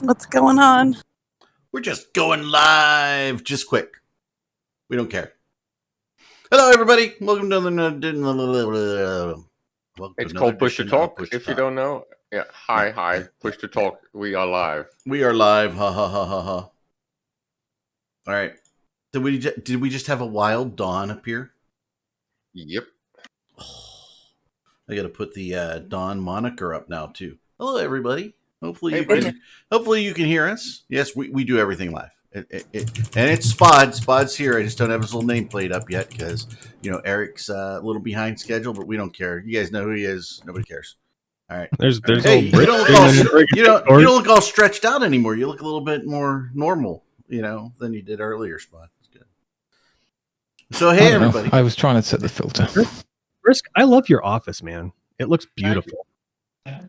What's going on? We're just going live, just quick. We don't care. Hello, everybody. Welcome to another. It's called Push to Talk. If you don't know, hi, Push to Talk. We are live. We are live. Ha ha ha ha ha. All right. Did we just have a wild dawn appear? Yep. I got to put the Dawn moniker up now too. Hello, everybody. Hopefully Hey, you can hear us. Yes, we do everything live. And it's Spod. Spod's here. I just don't have his little nameplate up yet because Eric's a little behind schedule, but we don't care. You guys know who he is. Nobody cares. All right. There's Hey, you don't look all stretched out anymore. You look a little bit more normal, than you did earlier, Spod. It's good. So hey, everybody. I was trying to set the filter. Risk, I love your office, man. It looks beautiful.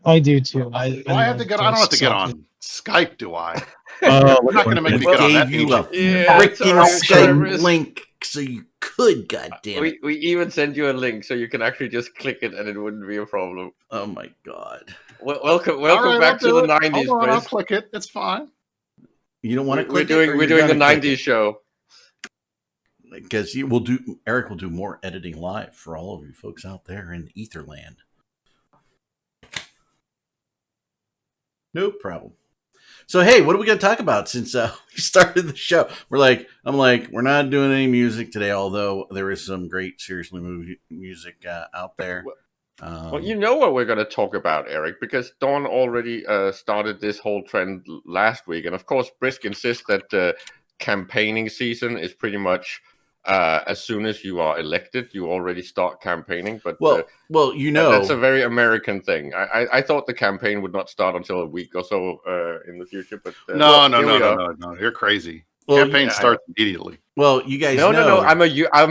I do too. Do I have to get? I don't have to get on Skype, do I? Oh, You're not going to make me get on that. Gave you a Yeah, freaking it's all right, Skype Risk. link so you could. Goddamn it! We even send you a link so you can actually just click it and it wouldn't be a problem. Oh my god! Welcome All right, back I'll to do the it. 90s, Hold on, I'll Chris. click it. It's fine. You don't want to We're click it? doing the 90s show. Because Eric will do more editing live for all of you folks out there in Etherland. No problem. So hey, what are we going to talk about since we started the show? I'm like, we're not doing any music today, although there is some great seriously movie music out there. Well, you know what we're going to talk about, Eric, because Dawn already started this whole trend last week. And of course, Brisk insists that campaigning season is pretty much as soon as you are elected, you already start campaigning. But that's a very American thing. I thought the campaign would not start until a week or so in the future. But No. You're crazy. Campaign starts immediately. Well, you guys know. No. I'm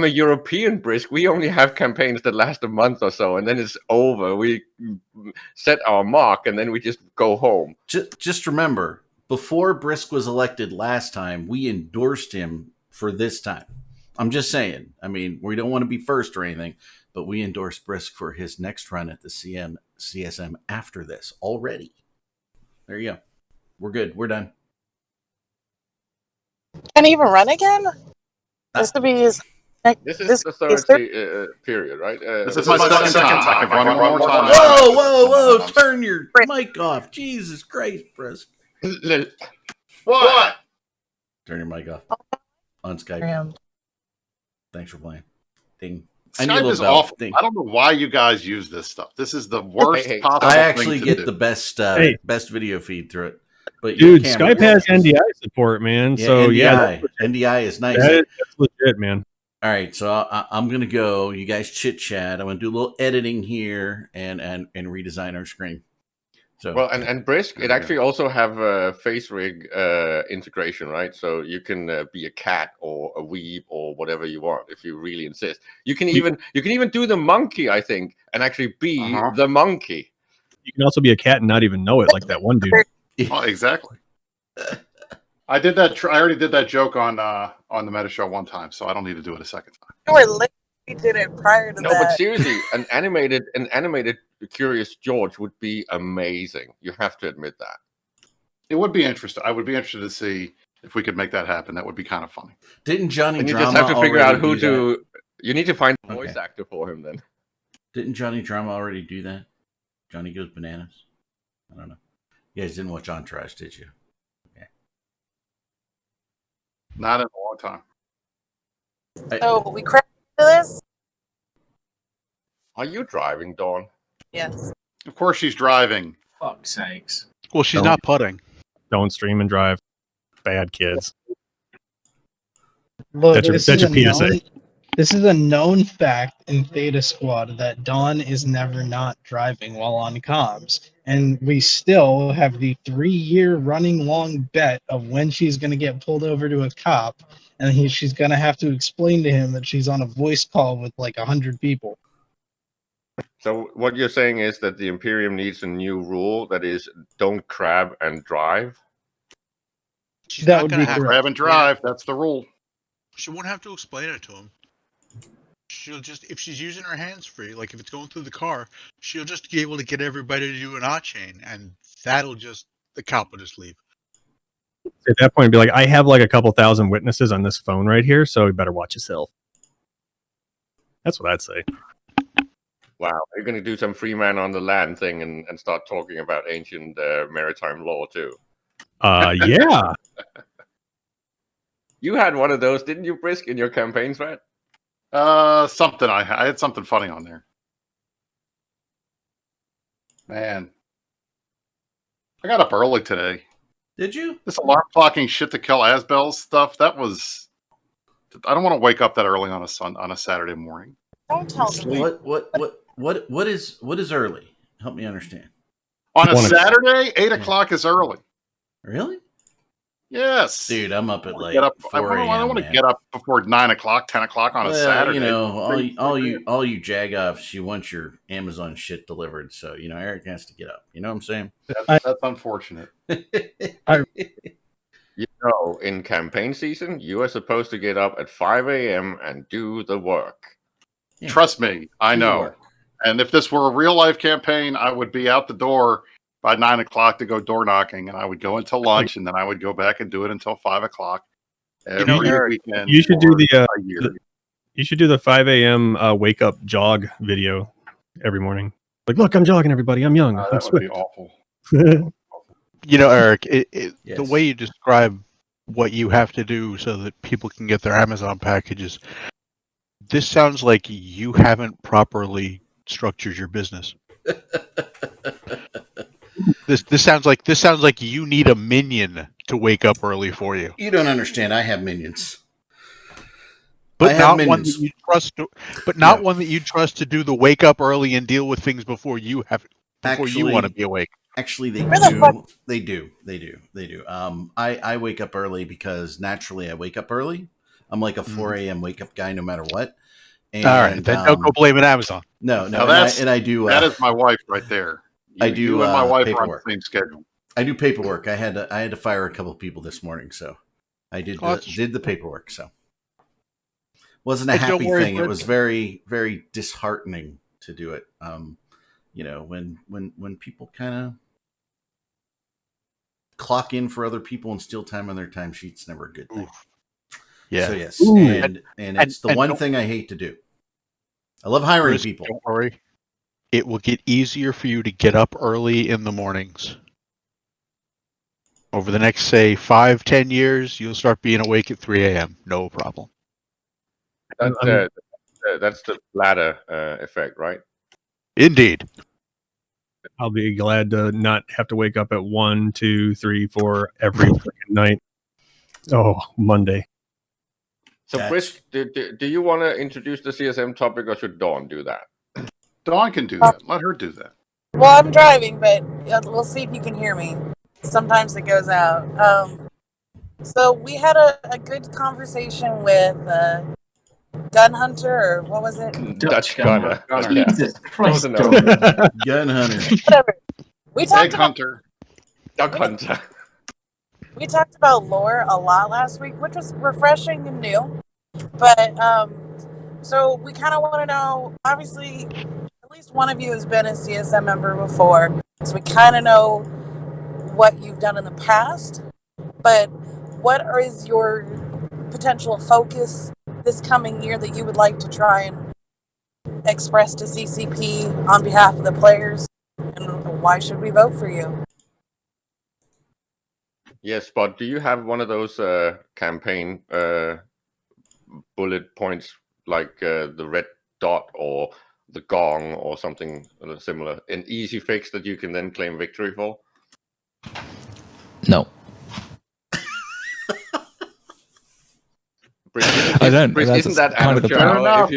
a European, Brisk. We only have campaigns that last a month or so, and then it's over. We set our mark, and then we just go home. Just remember, before Brisk was elected last time, we endorsed him for this time. I'm just saying. I mean, we don't want to be first or anything, but we endorsed Brisk for his next run at the CSM after this already. There you go. We're good. We're done. Can he even run again? This would be his next. This is the third period, right? This is my second time. I can run one more time. Whoa! Turn your mic off. Jesus Christ, Brisk. What? Turn your mic off. On Skype. Thanks for playing. Ding. Skype is awful. I don't know why you guys use this stuff. This is the worst possible I actually thing to get do. the best video feed through it. But dude, Skype has NDI support, man. Yeah, so NDI is nice. That's legit, man. All right, so I'm gonna go. You guys chit chat. I'm gonna do a little editing here and redesign our screen. So well, and Brisk, it actually also have a face rig integration, right? So you can be a cat or a weeb or whatever you want if you really insist. You can even do the monkey, I think, and actually be the monkey. You can also be a cat and not even know it, like that one dude. Oh, exactly. I did that. I already did that joke on the Meta Show one time, so I don't need to do it a second time. You were literally did it prior to that. No, but seriously, an animated Curious George would be amazing. You have to admit that. It would be interesting. I would be interested to see if we could make that happen. That would be kind of funny. Didn't Johnny and you Drama just have to figure out who to... That? You need to find a voice actor for him then. Didn't Johnny Drama already do that? Johnny Goes Bananas? I don't know. You guys didn't watch Entourage, did you? Okay. Not in a long time. So we crashed into this? Are you driving, Dawn? Yes. Of course she's driving. Fuck's sakes. Well, she's not putting. Don't stream and drive. Bad kids. Look, That's your PSA. This is a known fact in Theta Squad that Dawn is never not driving while on comms. And we still have the 3-year running long bet of when she's going to get pulled over to a cop. And she's going to have to explain to him that she's on a voice call with like 100 people. So what you're saying is that the Imperium needs a new rule that is don't crab and drive? She's That not would gonna be have correct. Grab and drive. That's the rule. She won't have to explain it to him. She'll just, if she's using her hands free, like if it's going through the car, she'll just be able to get everybody to do an chain, and the cop will just leave. At that point, be like, I have like a couple thousand witnesses on this phone right here, so you better watch yourself. That's what I'd say. Wow, you're going to do some free man on the land thing and start talking about ancient maritime law too. Yeah. You had one of those, didn't you, Brisk, in your campaigns, right? Something I had something funny on there. Man, I got up early today. Did you? This alarm clocking shit to kill Asbel's stuff. That was. I don't want to wake up that early on a Saturday morning. Don't tell me. What is early? Help me understand. On a 1 o'clock. Saturday, 8 o'clock is early. Really? Yes, Dude, I'm up at like get up. 4 a.m. I don't want to get up before 9 o'clock, 10 o'clock on a Saturday. You know, all you jagoffs, you want your Amazon shit delivered, so you know Eric has to get up. You know what I'm saying? That's unfortunate. You know, in campaign season, you are supposed to get up at 5 a.m. and do the work. Yeah. Trust me, I Do the know. work. And if this were a real life campaign, I would be out the door by 9 o'clock to go door knocking, and I would go until lunch, and then I would go back and do it until 5 o'clock. Every know, Eric, weekend. You should do for the a year. you should do the 5 a.m. Wake up jog video every morning. Like, look, I'm jogging, everybody. I'm young. I'm That would be swift. awful. You know, Eric, the Yes. way you describe what you have to do so that people can get their Amazon packages, this sounds like you haven't properly structured your business. This sounds like you need a minion to wake up early for you, You don't understand. I have minions. I but have not one minions. that you trust. But not Yeah. one that you trust to do the wake up early and deal with things before you want to be awake. Actually, they Where the do. fuck- They do. I wake up early because naturally I wake up early. I'm like a 4 a.m. wake up guy no matter what. And, All right, then don't go blaming Amazon. No, Now and that's- I do. That is my wife right there. I do, You and my wife are on paperwork. the same schedule. I do paperwork. I had to fire a couple of people this morning, so I did the paperwork. So wasn't a Hey, don't happy worry, thing. It Brett. was very very disheartening to do it. You know, when people kind of clock in for other people and steal time on their timesheets, never a good thing. Yeah. So yes, Ooh. and it's the and one don't- thing I hate to do. I love hiring Bruce, people. Don't worry. It will get easier for you to get up early in the mornings. Over the next, say, 5-10 years, you'll start being awake at 3 a.m. No problem. That's the ladder effect, right? Indeed. I'll be glad to not have to wake up at 1, 2, 3, 4 every freaking night. Oh, Monday. So, That's- Brisk, do you want to introduce the CSM topic, or should Dawn do that? Dawn can do that. Let her do that. Well, I'm driving, but we'll see if you can hear me. Sometimes it goes out. So we had a good conversation with Gun Hunter, or what was it? Dutch Gunner. Gunner. Jesus Christ, That was Dawn. Gun hunter. Whatever. We talked Egg about Hunter. Duck Hunter. we talked about lore a lot last week, which was refreshing and new. But so we kind of want to know. Obviously, at least one of you has been a CSM member before, so we kind of know what you've done in the past. But what is your potential focus this coming year that you would like to try and express to CCP on behalf of the players? And why should we vote for you? Yes, but do you have one of those campaign bullet points like the red dot or the gong or something similar? An easy fix that you can then claim victory for? No. I don't. Brisk, That's isn't that kind of the amateur point. hour?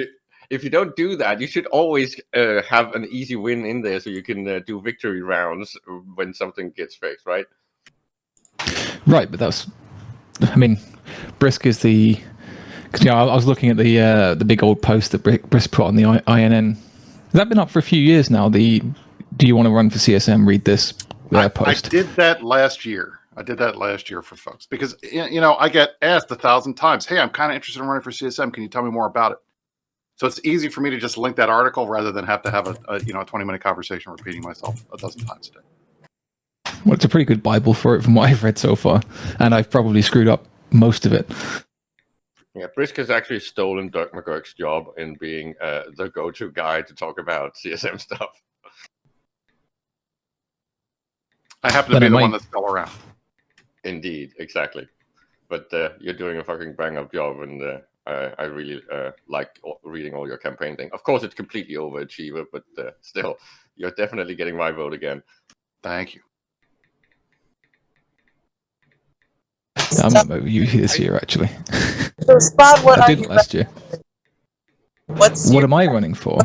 If you don't do that, you should always have an easy win in there so you can do victory rounds when something gets fixed, right? Right, but that's. I mean, Brisk is the. Because I was looking at the big old post that Brisk put on the INN. Has that been up for a few years now? The do you want to run for CSM? Read this post. I did that last year. I did that last year for folks because I get asked 1,000 times, "Hey, I'm kind of interested in running for CSM. Can you tell me more about it?" So it's easy for me to just link that article rather than have to have a 20-minute conversation repeating myself 12 times a day. Well, it's a pretty good Bible for it from what I've read so far, and I've probably screwed up most of it. Yeah, Brisk has actually stolen Dirk McGurk's job in being the go-to guy to talk about CSM stuff. I happen to Then be it the might- one that's still around. Indeed, exactly. But you're doing a fucking bang-up job, and I really like reading all your campaign thing. Of course, it's completely overachiever, but still, you're definitely getting my vote again. Thank you. I might vote you this year, actually. So, Spot, what I are didn't you? last year. What's What your, am I running for?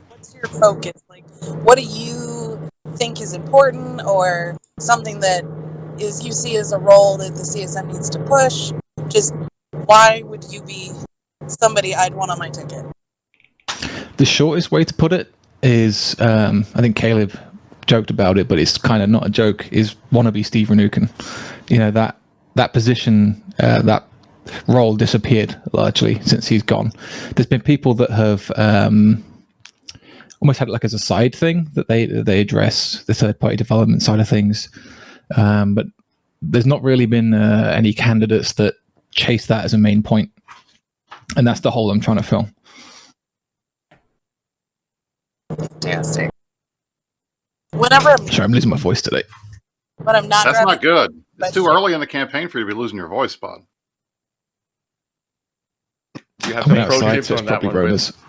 what's your focus? Like, what do you think is important, or something that is you see as a role that the CSM needs to push? Just why would you be somebody I'd want on my ticket? The shortest way to put it is, I think Caleb joked about it, but it's kind of not a joke, is wannabe Steve Renukin. You know, that position, that role disappeared largely since he's gone. There's been people that have almost had it like as a side thing that they address the third-party development side of things, but there's not really been any candidates that chase that as a main point, and that's the hole I'm trying to fill. Fantastic. Whenever I'm, Sorry, I'm losing my voice today. but I'm not. That's grabbing- not good. It's That's too true. early in the campaign for you to be losing your voice, Spot. Do you have I'm some pro outside, tips so it's on that probably one, Brisk? bonus.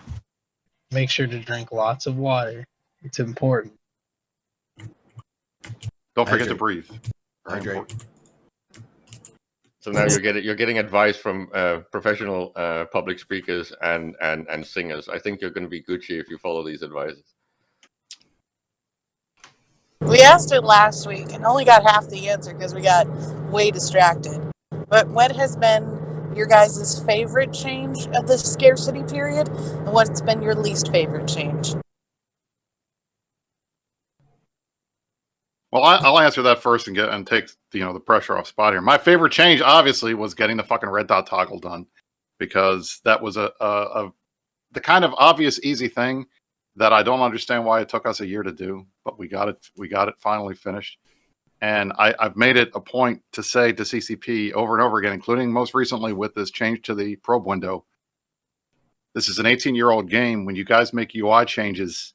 Make sure to drink lots of water. It's important. Don't forget to Hydrate. breathe. Very Hydrate. important. So now you're getting advice from professional public speakers and singers. I think you're going to be Gucci if you follow these advices. We asked it last week and only got half the answer because we got way distracted. But what has been your guys' favorite change of the scarcity period, and what's been your least favorite change? Well, I'll answer that first and take the pressure off Spot here. My favorite change, obviously, was getting the fucking red dot toggle done, because that was the kind of obvious, easy thing that I don't understand why it took us a year to do, but we got it finally finished. And I've made it a point to say to CCP over and over again, including most recently with this change to the probe window, this is an 18-year-old game. When you guys make UI changes,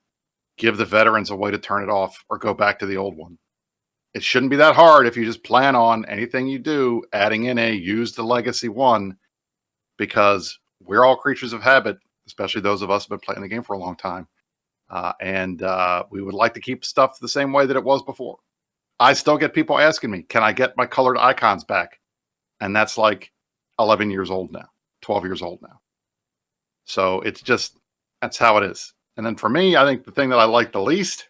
give the veterans a way to turn it off or go back to the old one. It shouldn't be that hard if you just plan on anything you do, adding in a use the legacy one, because we're all creatures of habit, especially those of us who have been playing the game for a long time. And we would like to keep stuff the same way that it was before. I still get people asking me, can I get my colored icons back? And that's like 11 years old now, 12 years old now. So it's just, that's how it is. And then for me, I think the thing that I like the least,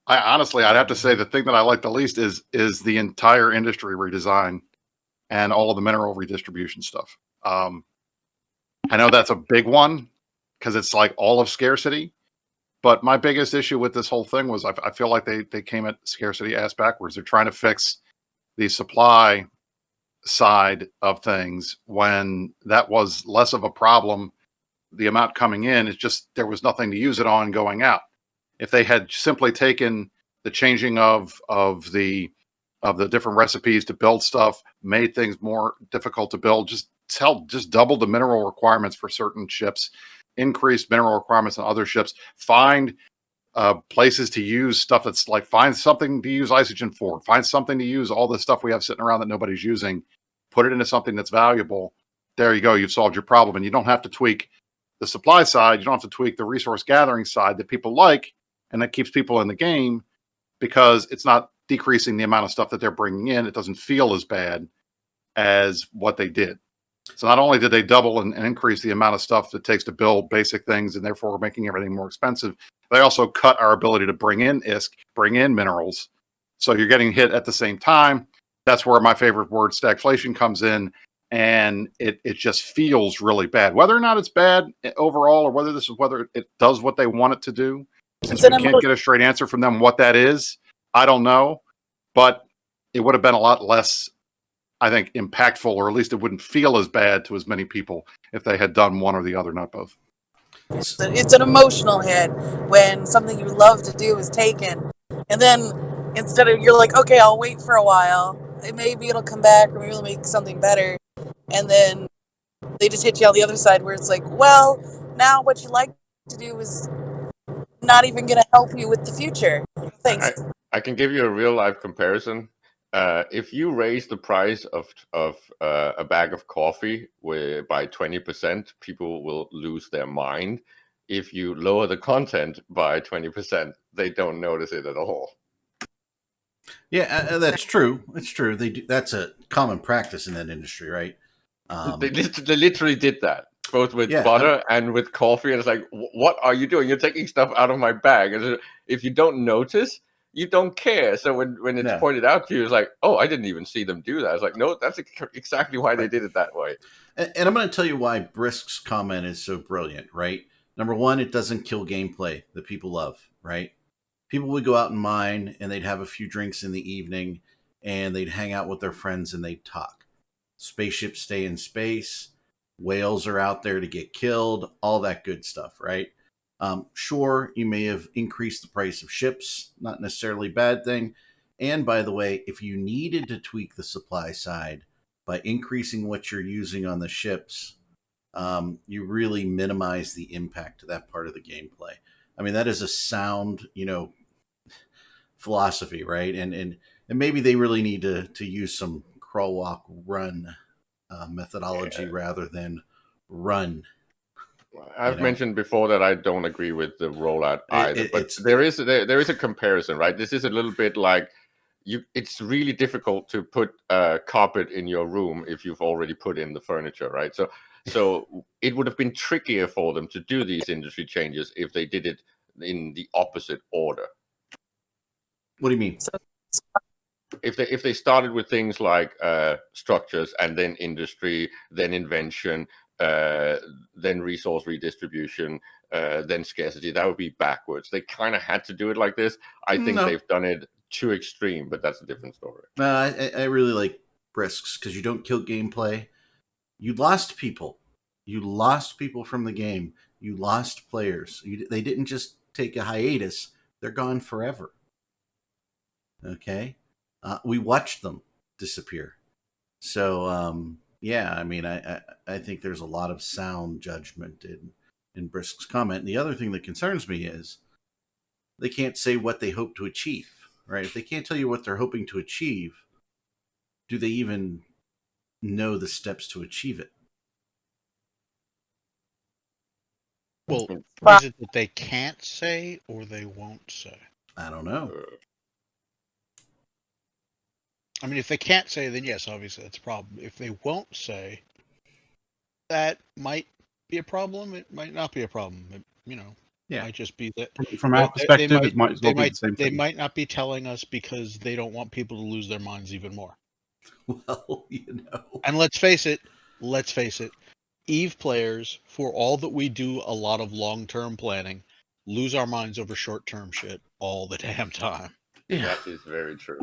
I'd have to say the thing that I like the least is the entire industry redesign and all of the mineral redistribution stuff. I know that's a big one because it's like all of scarcity. But my biggest issue with this whole thing was I feel like they came at scarcity ass backwards. They're trying to fix the supply side of things when that was less of a problem. The amount coming in is just there was nothing to use it on going out. If they had simply taken the changing of the different recipes to build stuff, made things more difficult to build, just double the mineral requirements for certain ships, increased mineral requirements on other ships, find places to use stuff that's like, find something to use isogen for, find something to use all this stuff we have sitting around that nobody's using, put it into something that's valuable. There you go. You've solved your problem. And you don't have to tweak the supply side. You don't have to tweak the resource gathering side that people like, and that keeps people in the game because it's not decreasing the amount of stuff that they're bringing in. It doesn't feel as bad as what they did. So not only did they double and increase the amount of stuff that it takes to build basic things and therefore making everything more expensive, they also cut our ability to bring in ISK, bring in minerals. So you're getting hit at the same time. That's where my favorite word, stagflation, comes in. And it just feels really bad. Whether or not it's bad overall or whether it does what they want it to do, since we can't get a straight answer from them what that is, I don't know. But it would have been a lot less, I think, impactful, or at least it wouldn't feel as bad to as many people if they had done one or the other, not both. It's an emotional hit when something you love to do is taken, and then instead of you're like, okay, I'll wait for a while. Maybe it'll come back, or maybe it'll make something better. And then they just hit you on the other side where it's like, well, now what you like to do is not even going to help you with the future. Thanks. I can give you a real life comparison. If you raise the price of a bag of coffee by 20%, people will lose their mind. If you lower the content by 20%, they don't notice it at all. Yeah, that's true. It's true. They do. That's a common practice in that industry, right? They literally did that, both with Yeah, butter and with coffee. And it's like, what are you doing? You're taking stuff out of my bag. And if you don't notice, you don't care. So when it's pointed out to you, it's like, oh, I didn't even see them do that. It's like, no, that's exactly why they did it that way. And I'm going to tell you why Brisk's comment is so brilliant, right? Number one, it doesn't kill gameplay that people love, right? People would go out and mine, and they'd have a few drinks in the evening, and they'd hang out with their friends, and they'd talk. Spaceships stay in space. Whales are out there to get killed. All that good stuff, right? Sure, you may have increased the price of ships. Not necessarily a bad thing. And by the way, if you needed to tweak the supply side by increasing what you're using on the ships, you really minimize the impact to that part of the gameplay. I mean, that is a sound, philosophy, right? And maybe they really need to use some crawl, walk, run methodology rather than run. I've mentioned before that I don't agree with the rollout either, but there is a comparison, right? This is a little bit like it's really difficult to put carpet in your room if you've already put in the furniture, right? So it would have been trickier for them to do these industry changes if they did it in the opposite order. What do you mean? If they started with things like structures and then industry, then invention, then resource redistribution, then scarcity, that would be backwards. They kind of had to do it like this. I think they've done it too extreme, but that's a different story. I really like Brisk's because you don't kill gameplay. You lost people. You lost people from the game. You lost players. They didn't just take a hiatus. They're gone forever. Okay? We watched them disappear. So, yeah, I mean, I think there's a lot of sound judgment in Brisk's comment. And the other thing that concerns me is they can't say what they hope to achieve, right? If they can't tell you what they're hoping to achieve, do they even know the steps to achieve it? Well, is it that they can't say or they won't say? I don't know. I mean, if they can't say, then yes, obviously that's a problem. If they won't say, that might be a problem. It might not be a problem. It, might just be that. From our perspective, it might as well be the same They thing. might not be telling us because they don't want people to lose their minds even more. Well, And let's face it, EVE players, for all that we do a lot of long-term planning, lose our minds over short-term shit all the damn time. Yeah. That is very true.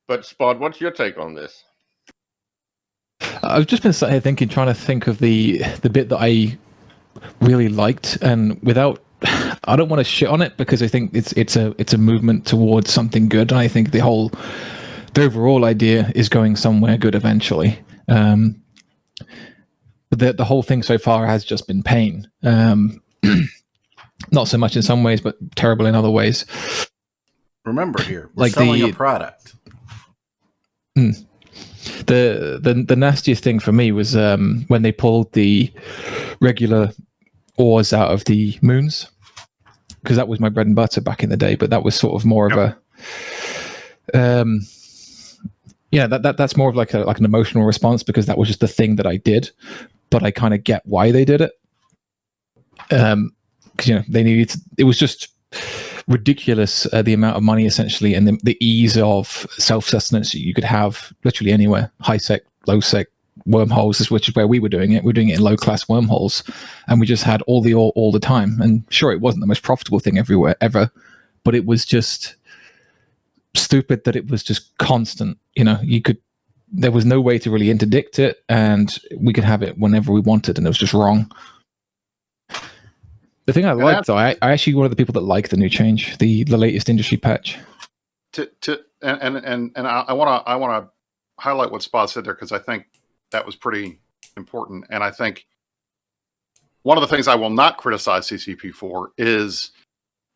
But Spot, what's your take on this? I've just been sat here trying to think of the bit that I really liked, and without, I don't want to shit on it because I think it's a movement towards something good, and I think the overall idea is going somewhere good eventually. But the whole thing so far has just been pain. Not so much in some ways, but terrible in other ways. Remember here, we're selling a product. The nastiest thing for me was when they pulled the regular ores out of the moons, because that was my bread and butter back in the day. But that was sort of more of a that's more of like an emotional response because that was just the thing that I did. But I kind of get why they did it. Because they needed it was just ridiculous, the amount of money essentially and the ease of self-sustenance you could have literally anywhere. High sec, low sec wormholes, which is where we were doing it. We're doing it in low class wormholes, and we just had all the time. And sure, it wasn't the most profitable thing everywhere ever, but it was just stupid that it was just constant. There was no way to really interdict it, and we could have it whenever we wanted, and it was just wrong. The thing I liked, though, I actually one of the people that like the new change, the latest industry patch. I want to highlight what Spot said there, because I think that was pretty important. And I think one of the things I will not criticize CCP for is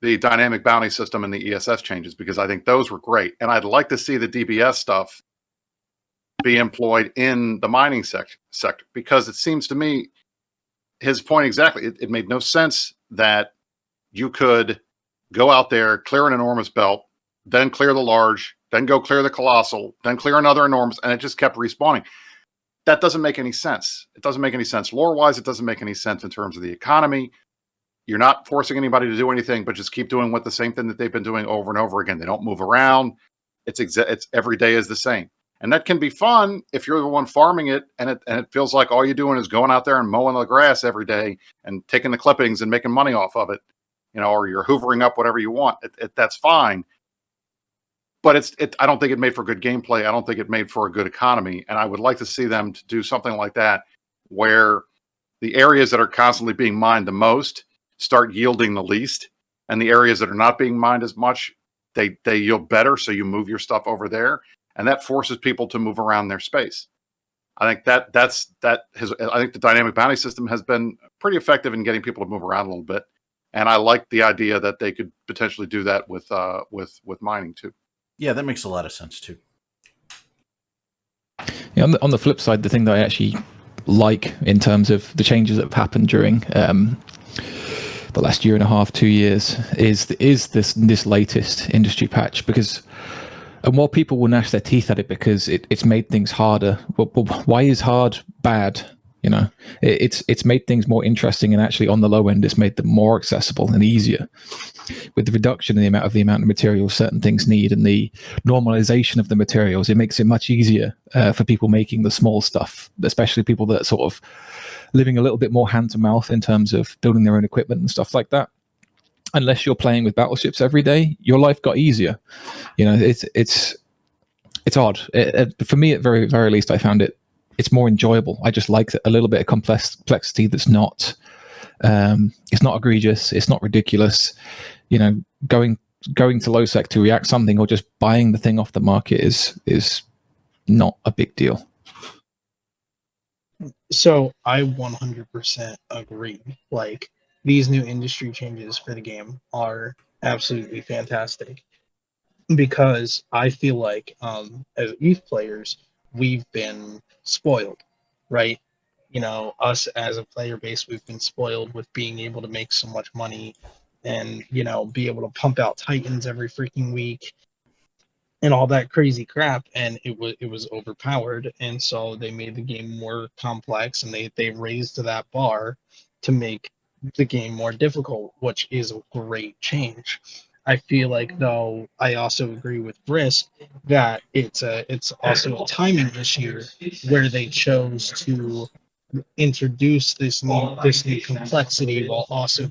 the dynamic bounty system and the ESS changes, because I think those were great. And I'd like to see the DBS stuff be employed in the mining sector, because it seems to me, his point exactly, it made no sense that you could go out there, clear an enormous belt, then clear the large, then go clear the colossal, then clear another enormous, and it just kept respawning. That doesn't make any sense. It doesn't make any sense lore-wise. It doesn't make any sense in terms of the economy. You're not forcing anybody to do anything, but just keep doing what the same thing that they've been doing over and over again. They don't move around. It's every day is the same. And that can be fun if you're the one farming it, and it feels like all you're doing is going out there and mowing the grass every day and taking the clippings and making money off of it, or you're hoovering up whatever you want. That's fine. But I don't think it made for good gameplay. I don't think it made for a good economy. And I would like to see them to do something like that, where the areas that are constantly being mined the most start yielding the least, and the areas that are not being mined as much, they yield better. So you move your stuff over there, and that forces people to move around their space. I think I think the dynamic bounty system has been pretty effective in getting people to move around a little bit. And I like the idea that they could potentially do that with mining too. Yeah, that makes a lot of sense too. Yeah, on the flip side, the thing that I actually like in terms of the changes that have happened during the last year and a half, 2 years, is this latest industry patch, and while people will gnash their teeth at it because it's made things harder, but why is hard bad? It's made things more interesting, and actually on the low end, it's made them more accessible and easier. With the reduction in the amount of materials certain things need, and the normalization of the materials, it makes it much easier for people making the small stuff, especially people that are sort of living a little bit more hand to mouth in terms of building their own equipment and stuff like that. Unless you're playing with battleships every day, your life got easier. It's odd. For me, at very very least, I found it's more enjoyable. I just like a little bit of complexity that's not it's not egregious, it's not ridiculous. Going to low sec to react something, or just buying the thing off the market is not a big deal. So I 100% agree. Like, these new industry changes for the game are absolutely fantastic, because I feel like as ETH players, we've been spoiled, right? Us as a player base, we've been spoiled with being able to make so much money and, be able to pump out Titans every freaking week and all that crazy crap. And it was overpowered. And so they made the game more complex, and they raised that bar to make the game more difficult, which is a great change. I feel like, though, I also agree with Brisk that it's also a timing issue, where they chose to introduce this new complexity while also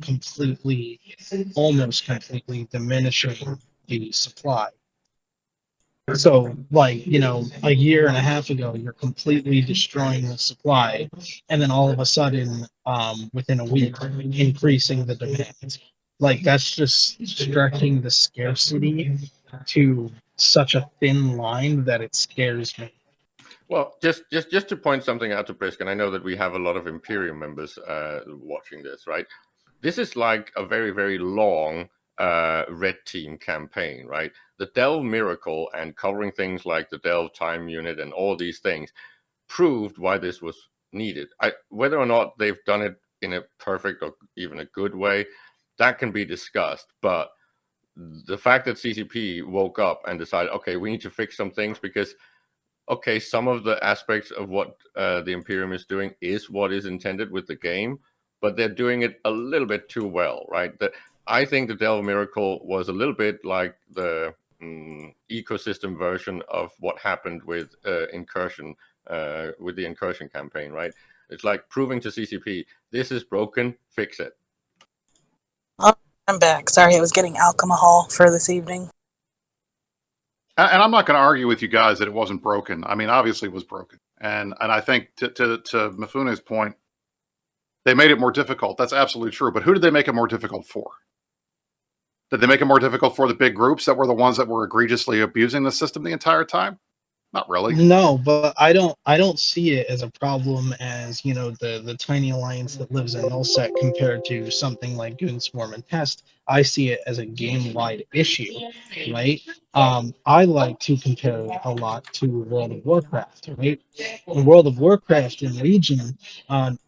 almost completely diminishing the supply. So, like, a year and a half ago, you're completely destroying the supply, and then all of a sudden, within a week, increasing the demand. Like, that's just stretching the scarcity to such a thin line that it scares me. Well, just to point something out to Brisk, and I know that we have a lot of Imperium members watching this, right? This is like a very, very long red team campaign, right? The Delve Miracle and covering things like the Delve Time Unit and all these things proved why this was needed. Whether or not they've done it in a perfect or even a good way, that can be discussed. But the fact that CCP woke up and decided, okay, we need to fix some things, because okay, some of the aspects of what the Imperium is doing is what is intended with the game, but they're doing it a little bit too well, right? I think the Delve Miracle was a little bit like the ecosystem version of what happened with Incursion, with the Incursion campaign, right? It's like proving to CCP, this is broken, fix it. Oh, I'm back. Sorry, I was getting alcohol for this evening. And I'm not going to argue with you guys that it wasn't broken. I mean, obviously it was broken. And I think to Mifune's point, they made it more difficult. That's absolutely true. But who did they make it more difficult for? Did they make it more difficult for the big groups that were the ones that were egregiously abusing the system the entire time? Not really. No, but I don't see it as a problem as, you know, the tiny alliance that lives in Nullsec compared to something like Goonswarm and Pest. I see it as a game-wide issue, right? I like to compare it a lot to World of Warcraft, right? In World of Warcraft in Legion,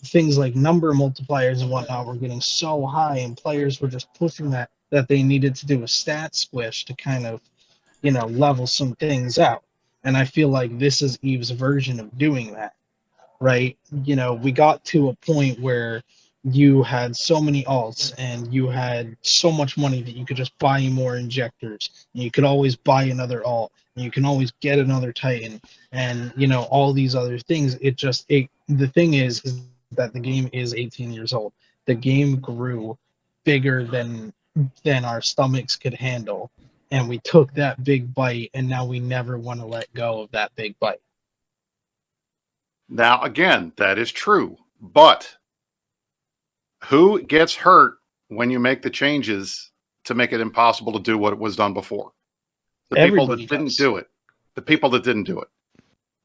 things like number multipliers and whatnot were getting so high, and players were just pushing that they needed to do a stat squish to kind of, you know, level some things out. And I feel like this is Eve's version of doing that, right? You know, we got to a point where you had so many alts and you had so much money that you could just buy more injectors. And you could always buy another alt. And you can always get another Titan. And, you know, all these other things. The thing is that the game is 18 years old. The game grew bigger than our stomachs could handle. And we took that big bite, and now we never want to let go of that big bite. Now, again, that is true. But who gets hurt when you make the changes to make it impossible to do what was done before? The people that didn't do it. The people that didn't do it.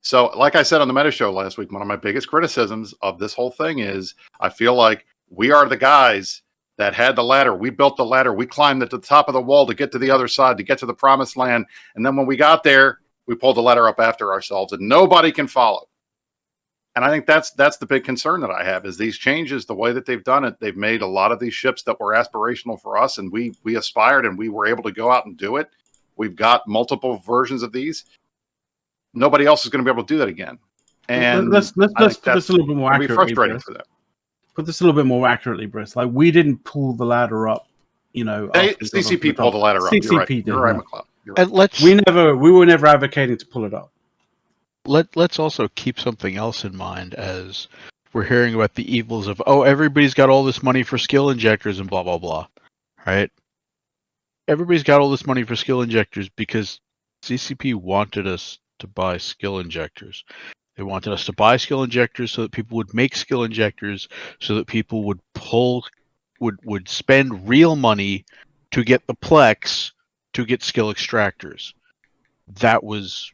So, like I said on the Meta Show last week, one of my biggest criticisms of this whole thing is I feel like we are the guys that had the ladder. We built the ladder. We climbed at the top of the wall to get to the other side, to get to the promised land. And then when we got there, we pulled the ladder up after ourselves, and nobody can follow. And I think that's the big concern that I have is these changes, the way that they've done it, they've made a lot of these ships that were aspirational for us, and we aspired and we were able to go out and do it. We've got multiple versions of these. Nobody else is going to be able to do that again. And let's put this a little bit more accurately. Frustrating for them. Put this a little bit more accurately, Briss. Like, we didn't pull the ladder up, you know. CCP pulled the ladder up. CCP did. You're right, McLeod. And we were never advocating to pull it up. Let's also keep something else in mind as we're hearing about the evils of, oh, everybody's got all this money for skill injectors and blah, blah, blah. Right? Everybody's got all this money for skill injectors because CCP wanted us to buy skill injectors. They wanted us to buy skill injectors so that people would make skill injectors, so that people would spend real money to get the Plex to get skill extractors. That was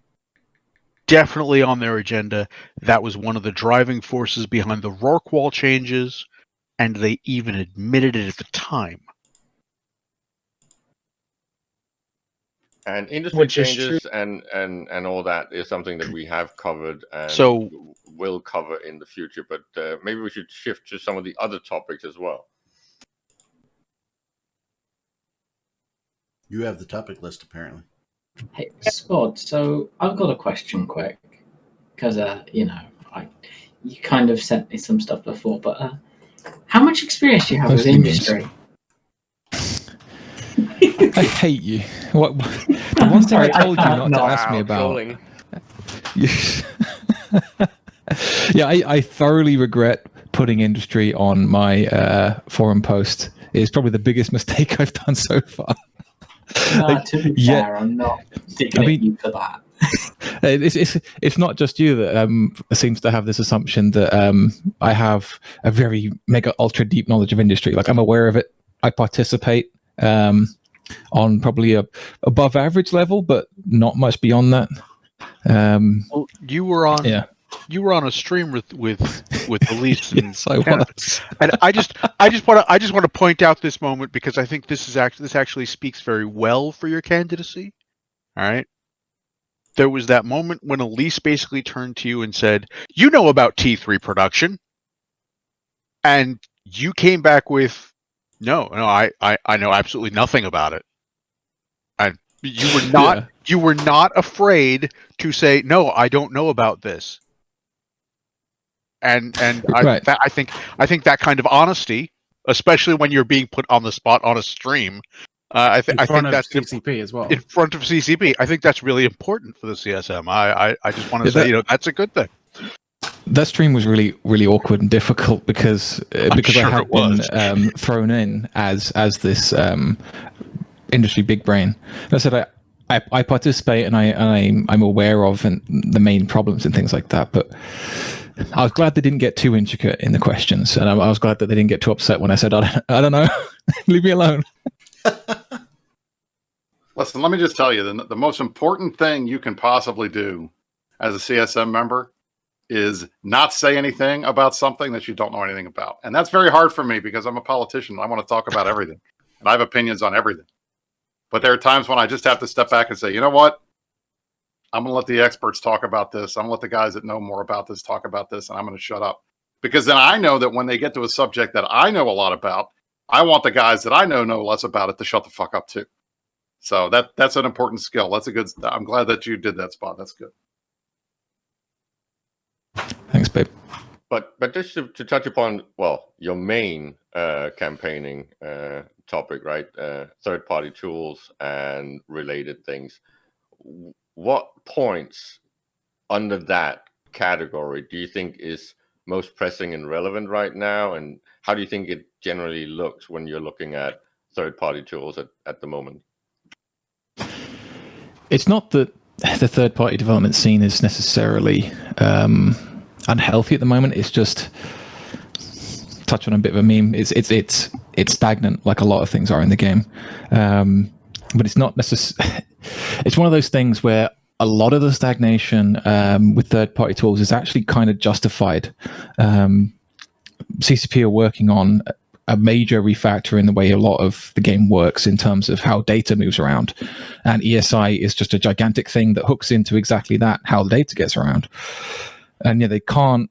definitely on their agenda. That was one of the driving forces behind the Rorqual changes, and they even admitted it at the time. And industry changes and all that is something that we have covered and will cover in the future. But maybe we should shift to some of the other topics as well. You have the topic list, apparently. Hey, Spod, so I've got a question quick. Because, you kind of sent me some stuff before, but how much experience do you have with industry? I hate you. What the one thing I told you not to ask me about. Yeah, I thoroughly regret putting industry on my forum post. It's probably the biggest mistake I've done so far. No, to be fair, I'm not digging at you for that. It's not just you that seems to have this assumption that I have a very mega ultra deep knowledge of industry. Like, I'm aware of it. I participate on probably a above average level, but not much beyond that. Well, you were on a stream with Elise. Yes, I was. And I just want to point out this moment because I think this actually speaks very well for your candidacy. All right. There was that moment when Elise basically turned to you and said, "You know about T3 production," and you came back with, "No, I know absolutely nothing about it." And you were not afraid to say, "No, I don't know about this." And right. I think that kind of honesty, especially when you're being put on the spot on a stream, I think that's CCP as well. In front of CCP, I think that's really important for the CSM. I just want to say, that's a good thing. That stream was really, really awkward and difficult because sure I had been thrown in as this industry big brain. And I said I participate and I'm aware of the main problems and things like that, but I was glad they didn't get too intricate in the questions, and I was glad that they didn't get too upset when I said I don't know. Leave me alone. Listen, let me just tell you, the most important thing you can possibly do as a CSM member is not say anything about something that you don't know anything about. And that's very hard for me because I'm a politician. I want to talk about everything. And I have opinions on everything. But there are times when I just have to step back and say, you know what? I'm going to let the experts talk about this. I'm going to let the guys that know more about this talk about this, and I'm going to shut up. Because then I know that when they get to a subject that I know a lot about, I want the guys that I know less about it to shut the fuck up too. So that's an important skill. That's a good. I'm glad that you did that, Spot. That's good. Thanks, babe. But just to touch upon, well, your main campaigning topic, right? Third-party tools and related things. What points under that category do you think is most pressing and relevant right now? And how do you think it generally looks when you're looking at third-party tools at the moment? It's not that the third-party development scene is necessarily unhealthy at the moment. It's just, touch on a bit of a meme. It's stagnant, like a lot of things are in the game. But it's not necessarily. It's one of those things where a lot of the stagnation with third-party tools is actually kind of justified. CCP are working on a major refactor in the way a lot of the game works in terms of how data moves around, and ESI is just a gigantic thing that hooks into exactly that, how the data gets around. And they can't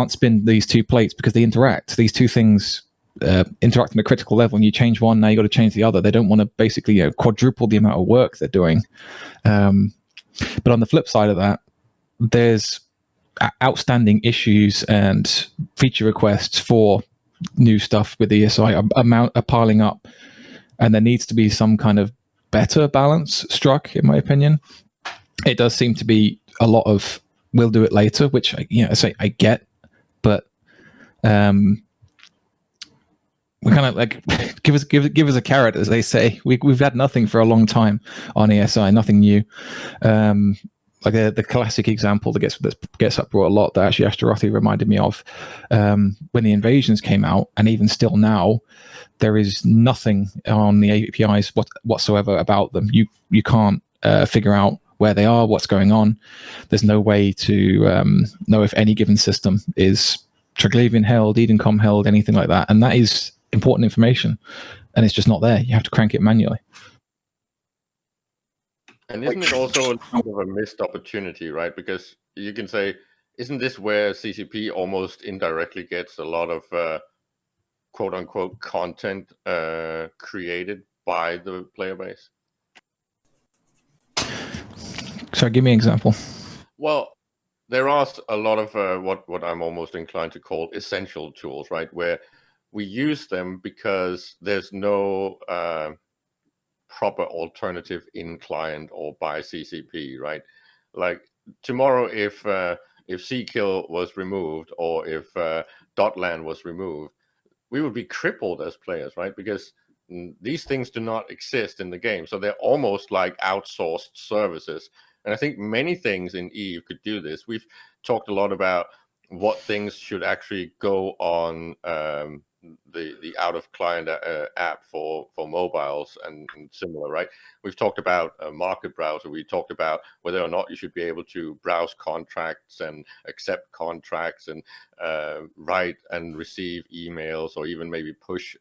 spin these two plates because they interact. These two things interact on a critical level, and you change one, now you got to change the other. They don't want to basically quadruple the amount of work they're doing. But on the flip side of that, there's outstanding issues and feature requests for new stuff with ESI are piling up, and there needs to be some kind of better balance struck, in my opinion. It does seem to be a lot of we'll do it later, which I get, but we kind of like give us a carrot, as they say. We've had nothing for a long time on ESI, nothing new. Like the classic example that gets up brought a lot, that actually Ashtarothi reminded me of, when the invasions came out, and even still now, there is nothing on the APIs whatsoever about them. You can't figure out where they are, what's going on. There's no way to know if any given system is Triglavian held, Edencom held, anything like that, and that is important information, and it's just not there. You have to crank it manually. And isn't it also sort of a missed opportunity, right? Because you can say, isn't this where CCP almost indirectly gets a lot of quote-unquote content created by the player base? So give me an example. Well, there are a lot of what I'm almost inclined to call essential tools, right? Where we use them because there's no proper alternative in client or by CCP, right? Like tomorrow, if CKill was removed, or if Dotlan was removed, we would be crippled as players, right? Because these things do not exist in the game, so they're almost like outsourced services. And I think many things in EVE could do this. We've talked a lot about what things should actually go on the out of client app for mobiles and similar, right? We've talked about a market browser. We talked about whether or not you should be able to browse contracts and accept contracts and write and receive emails, or even maybe push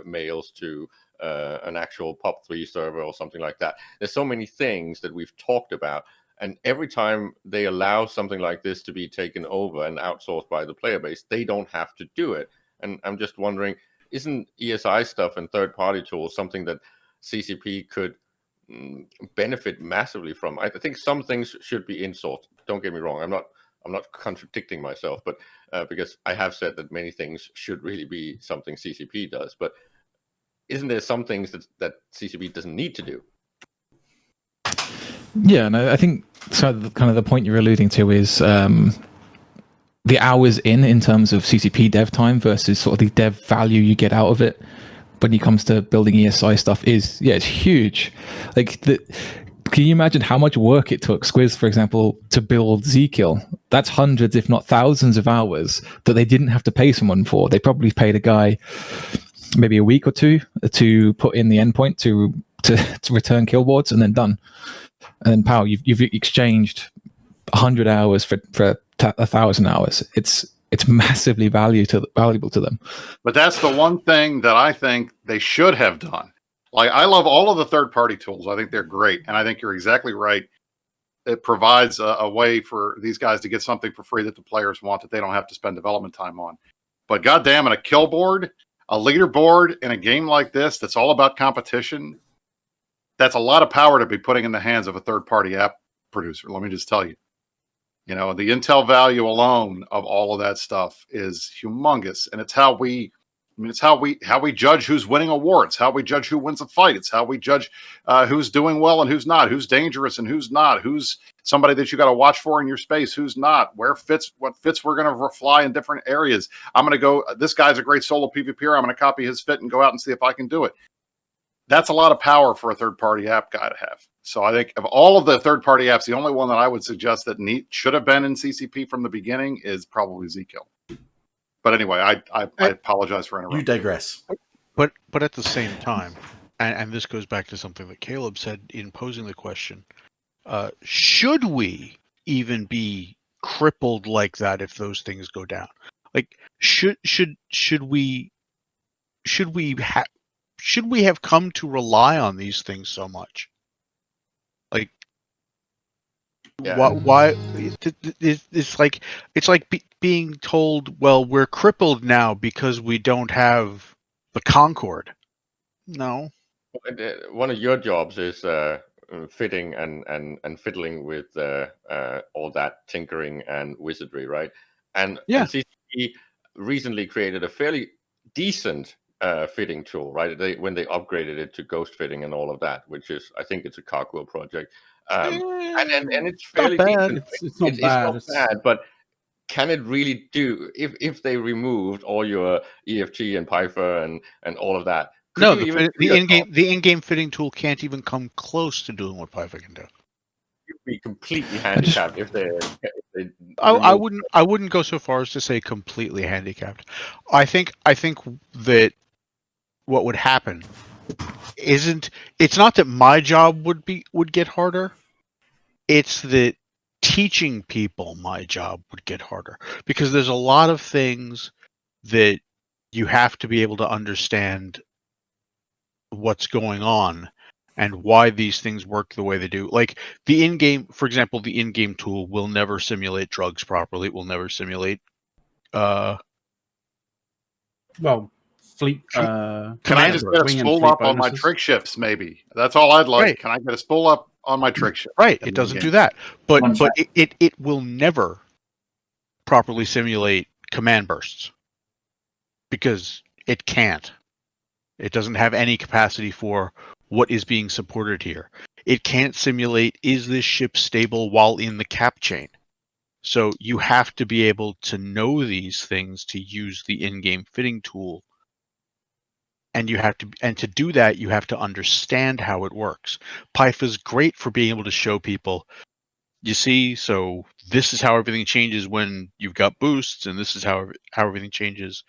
mails to an actual POP3 server or something like that. There's so many things that we've talked about, and every time they allow something like this to be taken over and outsourced by the player base, they don't have to do it. And I'm just wondering, isn't ESI stuff and third-party tools something that CCP could benefit massively from? I think some things should be insourced. Don't get me wrong. I'm not contradicting myself, but because I have said that many things should really be something CCP does. But isn't there some things that CCP doesn't need to do? Yeah, and I think so. Kind of the point you're alluding to is the hours in terms of CCP dev time versus sort of the dev value you get out of it when it comes to building ESI stuff is, it's huge. Like, can you imagine how much work it took Squiz, for example, to build Zkill? That's hundreds, if not thousands of hours that they didn't have to pay someone for. They probably paid a guy maybe a week or two to put in the endpoint to to return kill boards, and then done. And then pow, you've exchanged 100 hours for 1,000 hours. It's massively valuable to them. But that's the one thing that I think they should have done. Like, I love all of the third-party tools. I think they're great, and I think you're exactly right. It provides a way for these guys to get something for free that the players want that they don't have to spend development time on. But goddamn it, a kill board, a leaderboard in a game like this that's all about competition, that's a lot of power to be putting in the hands of a third-party app producer. Let me just tell you. You know, the intel value alone of all of that stuff is humongous, and it's how we judge who's winning awards, how we judge who wins a fight. It's how we judge who's doing well and who's not, who's dangerous and who's not, who's somebody that you got to watch for in your space, who's not, what fits we're going to fly in different areas. I'm going to go, this guy's a great solo PvPer. I'm going to copy his fit and go out and see if I can do it. That's a lot of power for a third-party app guy to have. So I think of all of the third-party apps, the only one that I would suggest that should have been in CCP from the beginning is probably Zkill. But anyway, I apologize for interrupting. You digress. But at the same time, and this goes back to something that Caleb said in posing the question, should we even be crippled like that if those things go down? Like, should we have come to rely on these things so much? Like, Yeah. why? It's like being told, well, we're crippled now because we don't have the Concorde. No. One of your jobs is fitting and fiddling with all that tinkering and wizardry, right? And CCP recently created a fairly decent fitting tool, right? When they upgraded it to ghost fitting and all of that, which is, I think it's a Cogwheel project. And it's fairly decent. It's not bad. It's not bad, but can it really do if they removed all your EFT and Python and all of that? No, the in-game fitting tool can't even come close to doing what Python can do. You'd be completely handicapped if they I wouldn't go so far as to say completely handicapped. I think that what would happen it's not that my job would get harder. It's that teaching people my job would get harder, because there's a lot of things that you have to be able to understand what's going on and why these things work the way they do. Like the in-game, for example, the in-game tool will never simulate drugs properly. It will never simulate fleet. Can I just get a spool up on my trick ships? Maybe that's all I'd like. Right. Can I get a spool up on my trick ship? Right. It doesn't do that, but it will never properly simulate command bursts because it can't. It doesn't have any capacity for what is being supported here. It can't simulate, is this ship stable while in the cap chain? So you have to be able to know these things to use the in-game fitting tool. And to do that, you have to understand how it works. Pyth is great for being able to show people, you see, so this is how everything changes when you've got boosts, and this is how everything changes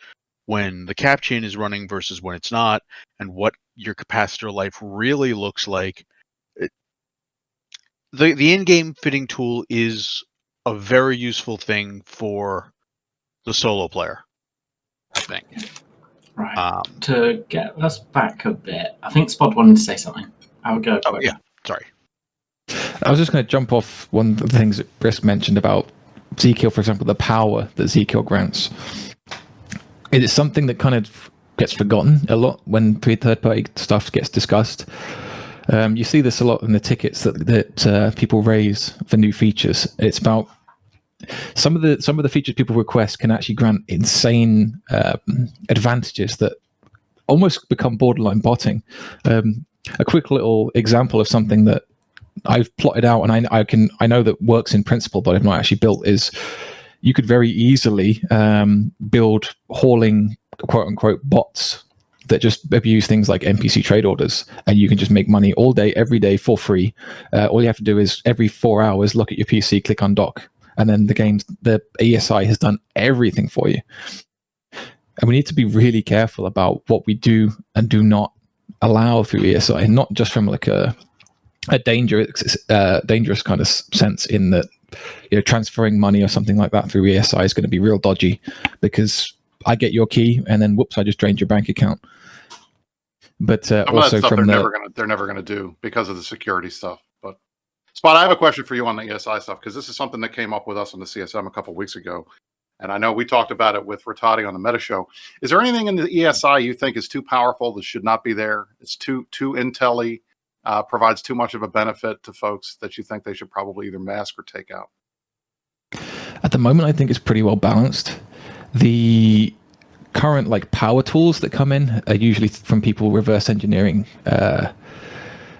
when the cap chain is running versus when it's not, and what your capacitor life really looks like. The in-game fitting tool is a very useful thing for the solo player, I think. Right. To get us back a bit, I think Spot wanted to say something. I'll go. Oh, yeah. Sorry. I was just going to jump off one of the things that Brisk mentioned about Zkill, for example, the power that Zkill grants. It is something that kind of gets forgotten a lot when third-party stuff gets discussed. You see this a lot in the tickets that people raise for new features. It's about some of the features people request can actually grant insane advantages that almost become borderline botting. A quick little example of something that I've plotted out and I know that works in principle, but I've not actually built is. You could very easily build hauling, quote unquote, bots that just abuse things like NPC trade orders, and you can just make money all day, every day for free. All you have to do is every 4 hours look at your PC, click on dock, and then the ESI has done everything for you. And we need to be really careful about what we do and do not allow through ESI, not just from like a dangerous kind of sense in that, you know, transferring money or something like that through ESI is going to be real dodgy because I get your key and then whoops, I just drained your bank account. But also from they're never gonna do because of the security stuff. But Spot, I have a question for you on the ESI stuff because this is something that came up with us on the CSM a couple of weeks ago, and I know we talked about it with Rattati on the Meta Show. Is there anything in the ESI you think is too powerful that should not be there? It's too intelly, provides too much of a benefit to folks that you think they should probably either mask or take out? At the moment, I think it's pretty well balanced. The current like power tools that come in are usually from people reverse engineering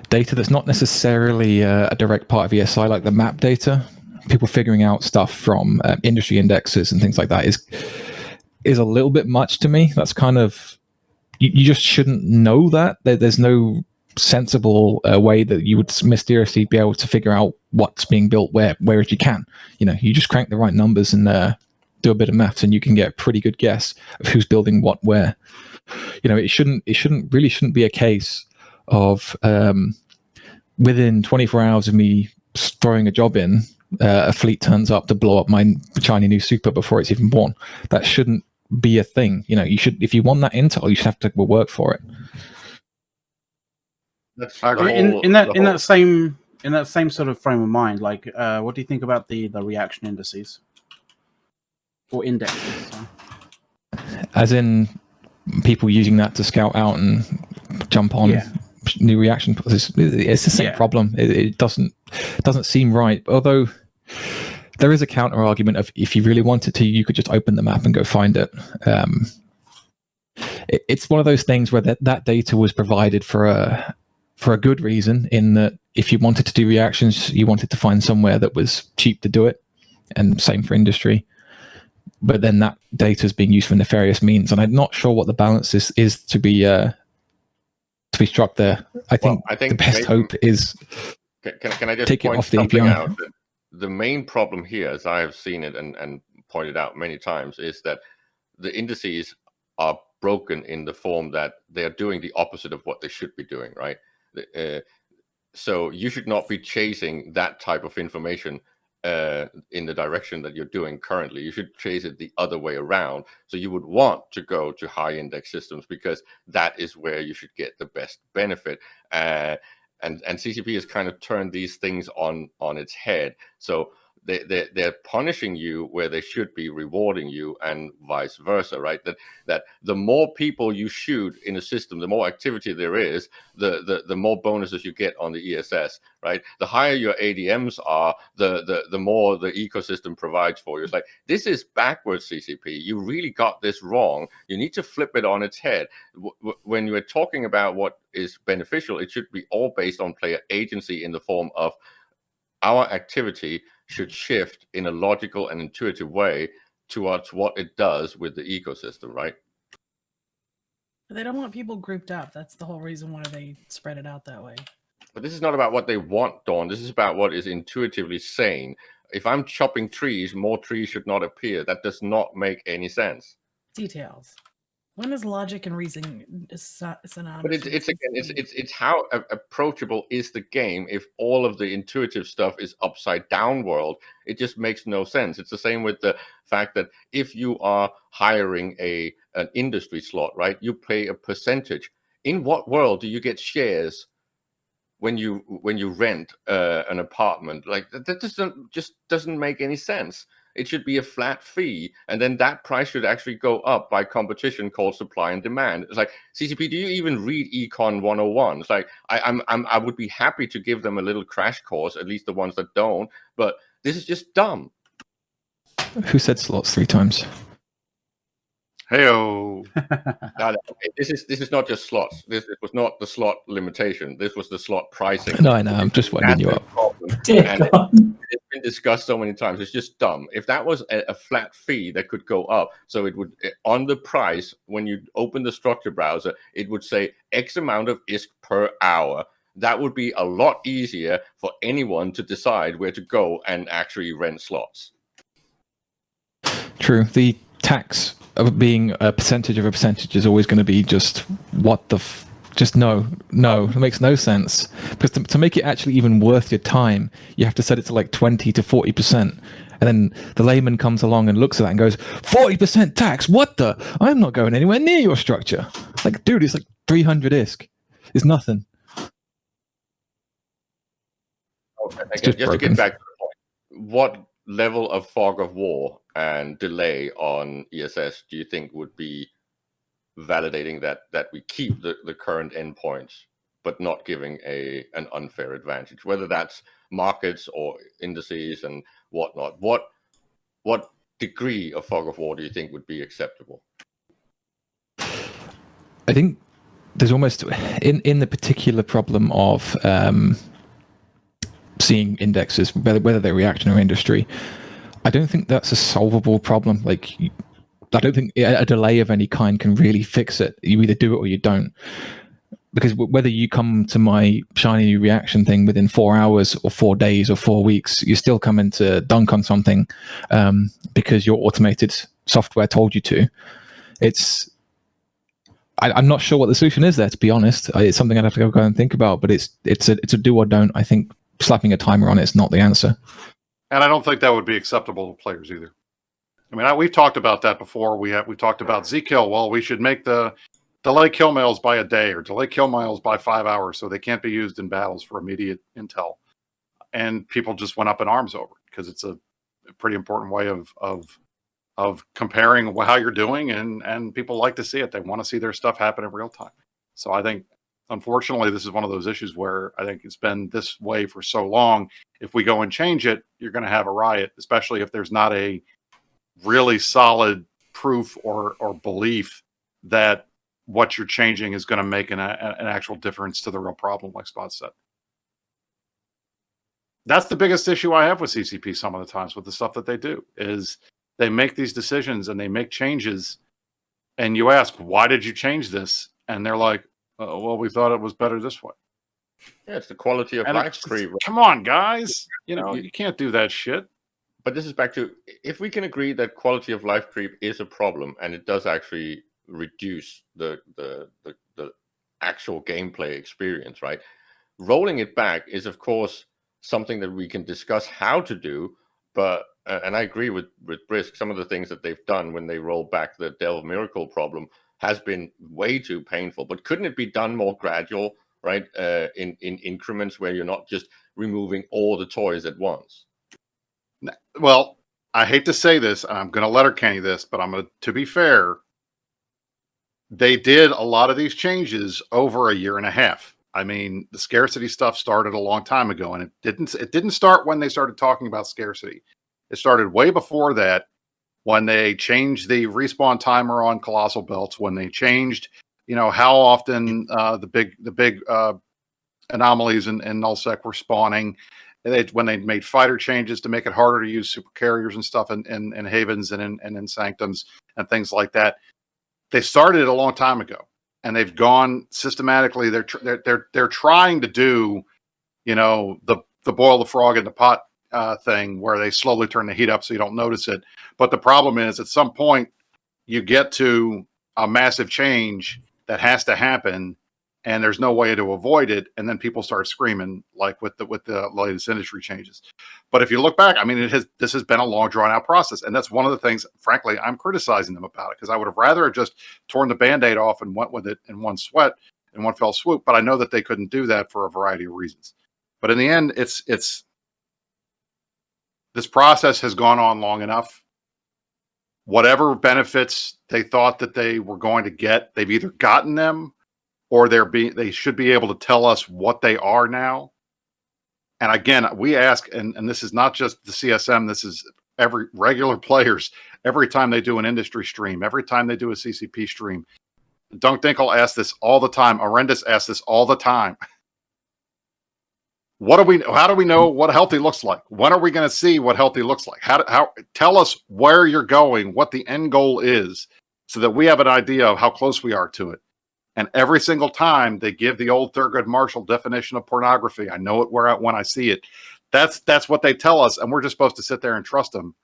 data that's not necessarily a direct part of ESI, like the map data. People figuring out stuff from industry indexes and things like that is a little bit much to me. That's kind of, you just shouldn't know that. There's no sensible way that you would mysteriously be able to figure out what's being built whereas you can. You know, you just crank the right numbers and do a bit of maths and you can get a pretty good guess of who's building what where. You know, it shouldn't be a case of within 24 hours of me throwing a job in, a fleet turns up to blow up my shiny new super before it's even born. That shouldn't be a thing. You know, you should, if you want that intel, you should have to work for it. In that same sort of frame of mind, like, what do you think about the reaction indices or indexes? Sorry. As in people using that to scout out and jump on new reaction. It's the same problem. It doesn't seem right. Although there is a counter argument of if you really wanted to, you could just open the map and go find it. It's one of those things where that data was provided for a good reason, in that if you wanted to do reactions, you wanted to find somewhere that was cheap to do it, and same for industry. But then that data is being used for nefarious means, and I'm not sure what the balance is to be struck there. I think the best hope is can I just take it point off the something API. out? The main problem here, as I have seen it and pointed out many times, is that the indices are broken in the form that they are doing the opposite of what they should be doing, right? So you should not be chasing that type of information in the direction that you're doing currently. You should chase it the other way around. So you would want to go to high index systems because that is where you should get the best benefit. And CCP has kind of turned these things on its head. So they're punishing you where they should be rewarding you, and vice versa, right? That the more people you shoot in a system, the more activity there is, the more bonuses you get on the ESS, right? The higher your ADMs are, the more the ecosystem provides for you. It's like, this is backwards, CCP. You really got this wrong. You need to flip it on its head. When you're talking about what is beneficial, it should be all based on player agency in the form of our activity should shift in a logical and intuitive way towards what it does with the ecosystem, right? They don't want people grouped up. That's the whole reason why they spread it out that way. But this is not about what they want, Dawn. This is about what is intuitively sane. If I'm chopping trees, more trees should not appear. That does not make any sense. Details. When is logic and reasoning synonymous? But it's how approachable is the game if all of the intuitive stuff is upside down world. It just makes no sense. It's the same with the fact that if you are hiring an industry slot, right, you pay a percentage. In what world do you get shares when you rent an apartment? Like, that just doesn't make any sense. It should be a flat fee, and then that price should actually go up by competition called supply and demand. It's like, CCP, do you even read Econ 101? It's like, I would be happy to give them a little crash course, at least the ones that don't, but this is just dumb. Who said slots 3 times? Heyo. Okay, this is not just slots. This was not the slot limitation. This was the slot pricing. No, I know. I'm just winding you up. It's been discussed so many times. It's just dumb. If that was a flat fee that could go up, so it would, on the price, when you open the structure browser, it would say X amount of ISK per hour. That would be a lot easier for anyone to decide where to go and actually rent slots. True. The tax of being a percentage of a percentage is always going to be just what the Just no, it makes no sense. Because to make it actually even worth your time, you have to set it to like 20 to 40%. And then the layman comes along and looks at that and goes, 40% tax? What the? I'm not going anywhere near your structure. Like, dude, it's like 300 ISK. It's nothing. Again, just to get back to the point, what level of fog of war and delay on ESS do you think would be validating that we keep the current endpoints, but not giving an unfair advantage, whether that's markets or indices and whatnot? What degree of fog of war do you think would be acceptable? I think there's almost in the particular problem of seeing indexes, whether they're reaction or industry, I don't think that's a solvable problem. Like, I don't think a delay of any kind can really fix it. You either do it or you don't. Because whether you come to my shiny new reaction thing within 4 hours or 4 days or 4 weeks, you're still coming to dunk on something because your automated software told you to. I'm not sure what the solution is there, to be honest. It's something I'd have to go and think about, but it's a do or don't. I think slapping a timer on it is not the answer. And I don't think that would be acceptable to players either. I mean, we've talked about that before. We talked about Z-kill. Well, we should make the delay kill mails by a day or delay kill mails by 5 hours so they can't be used in battles for immediate intel. And people just went up in arms over it because it's a pretty important way of comparing how you're doing, and people like to see it. They want to see their stuff happen in real time. So I think, unfortunately, this is one of those issues where I think it's been this way for so long. If we go and change it, you're going to have a riot, especially if there's not a really solid proof or belief that what you're changing is going to make an actual difference to the real problem, like Spot said. That's the biggest issue I have with CCP some of the times with the stuff that they do, is they make these decisions and they make changes, and you ask, why did you change this? And they're like, well, we thought it was better this way. Yeah, it's the quality of life creep. Come on, guys. You can't do that shit. But this is back to, if we can agree that quality of life creep is a problem and it does actually reduce the actual gameplay experience, right? Rolling it back is, of course, something that we can discuss how to do, but and I agree with Brisk, some of the things that they've done when they roll back the Delve Miracle problem has been way too painful. But couldn't it be done more gradual, right? In increments where you're not just removing all the toys at once. Well, I hate to say this, and I'm going to letterkenny this, but to be fair, they did a lot of these changes over a year and a half. I mean, the scarcity stuff started a long time ago, and it didn't start when they started talking about scarcity. It started way before that, when they changed the respawn timer on Colossal Belts, when they changed, how often the big anomalies in nullsec were spawning. When they made fighter changes to make it harder to use super carriers and stuff in havens and in sanctums and things like that. They started it a long time ago, and they've gone systematically. They're trying to do, the boil the frog in the pot thing, where they slowly turn the heat up so you don't notice it. But the problem is, at some point, you get to a massive change that has to happen, and there's no way to avoid it, and then people start screaming, like with the latest industry changes. But if you look back, I mean, this has been a long, drawn-out process, and that's one of the things, frankly, I'm criticizing them about it, because I would have rather just torn the Band-Aid off and went with it in one fell swoop, but I know that they couldn't do that for a variety of reasons. But in the end, this process has gone on long enough. Whatever benefits they thought that they were going to get, they've either gotten them, or they should be able to tell us what they are now. And again, we ask, and this is not just the CSM, this is every regular players, every time they do an industry stream, every time they do a CCP stream. Dunk Dinkle asks this all the time. Arendis asks this all the time. How do we know what healthy looks like? When are we going to see what healthy looks like? Tell us where you're going, what the end goal is, so that we have an idea of how close we are to it. And every single time they give the old Thurgood Marshall definition of pornography. I know it when I see it. That's what they tell us, and we're just supposed to sit there and trust them.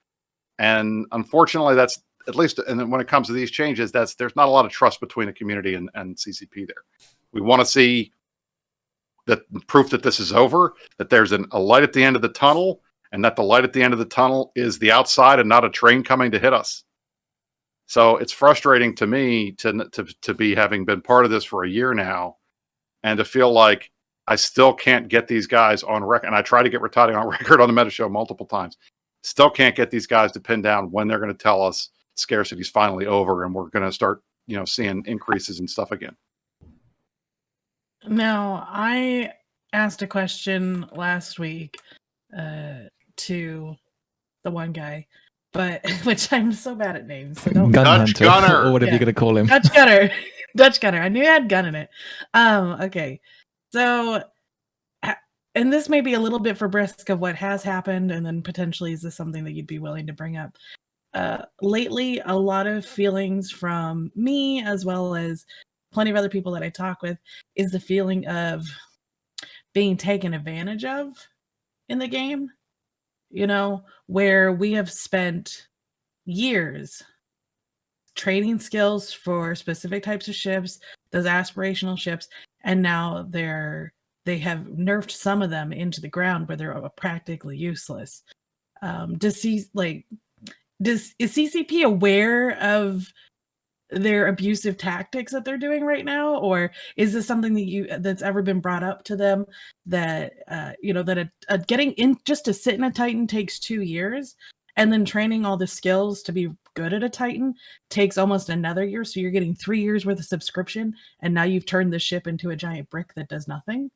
And unfortunately, that's, at least, and when it comes to these changes, there's not a lot of trust between the community and CCP there. We want to see the proof that this is over, that there's a light at the end of the tunnel, and that the light at the end of the tunnel is the outside and not a train coming to hit us. So it's frustrating to me to be having been part of this for a year now, and to feel like I still can't get these guys on record. And I try to get Rattati on record on the Meta Show multiple times. Still can't get these guys to pin down when they're going to tell us scarcity's finally over and we're going to start, seeing increases and stuff again. Now, I asked a question last week to the one guy, but which I'm so bad at names, so don't. Dutch Gunner, or whatever you're going to call him. Dutch Gunner. Dutch Gunner. I knew it had gun in it. Okay. So, and this may be a little bit for Brisk of what has happened, and then potentially is this something that you'd be willing to bring up? Lately, a lot of feelings from me, as well as plenty of other people that I talk with, is the feeling of being taken advantage of in the game. Where we have spent years training skills for specific types of ships, those aspirational ships, and now they have nerfed some of them into the ground where they're practically useless. Is CCP aware of their abusive tactics that they're doing right now, or is this something that's ever been brought up to them that that getting in just to sit in a Titan takes 2 years, and then training all the skills to be good at a Titan takes almost another year, so you're getting 3 years worth of subscription, and now you've turned the ship into a giant brick that does nothing?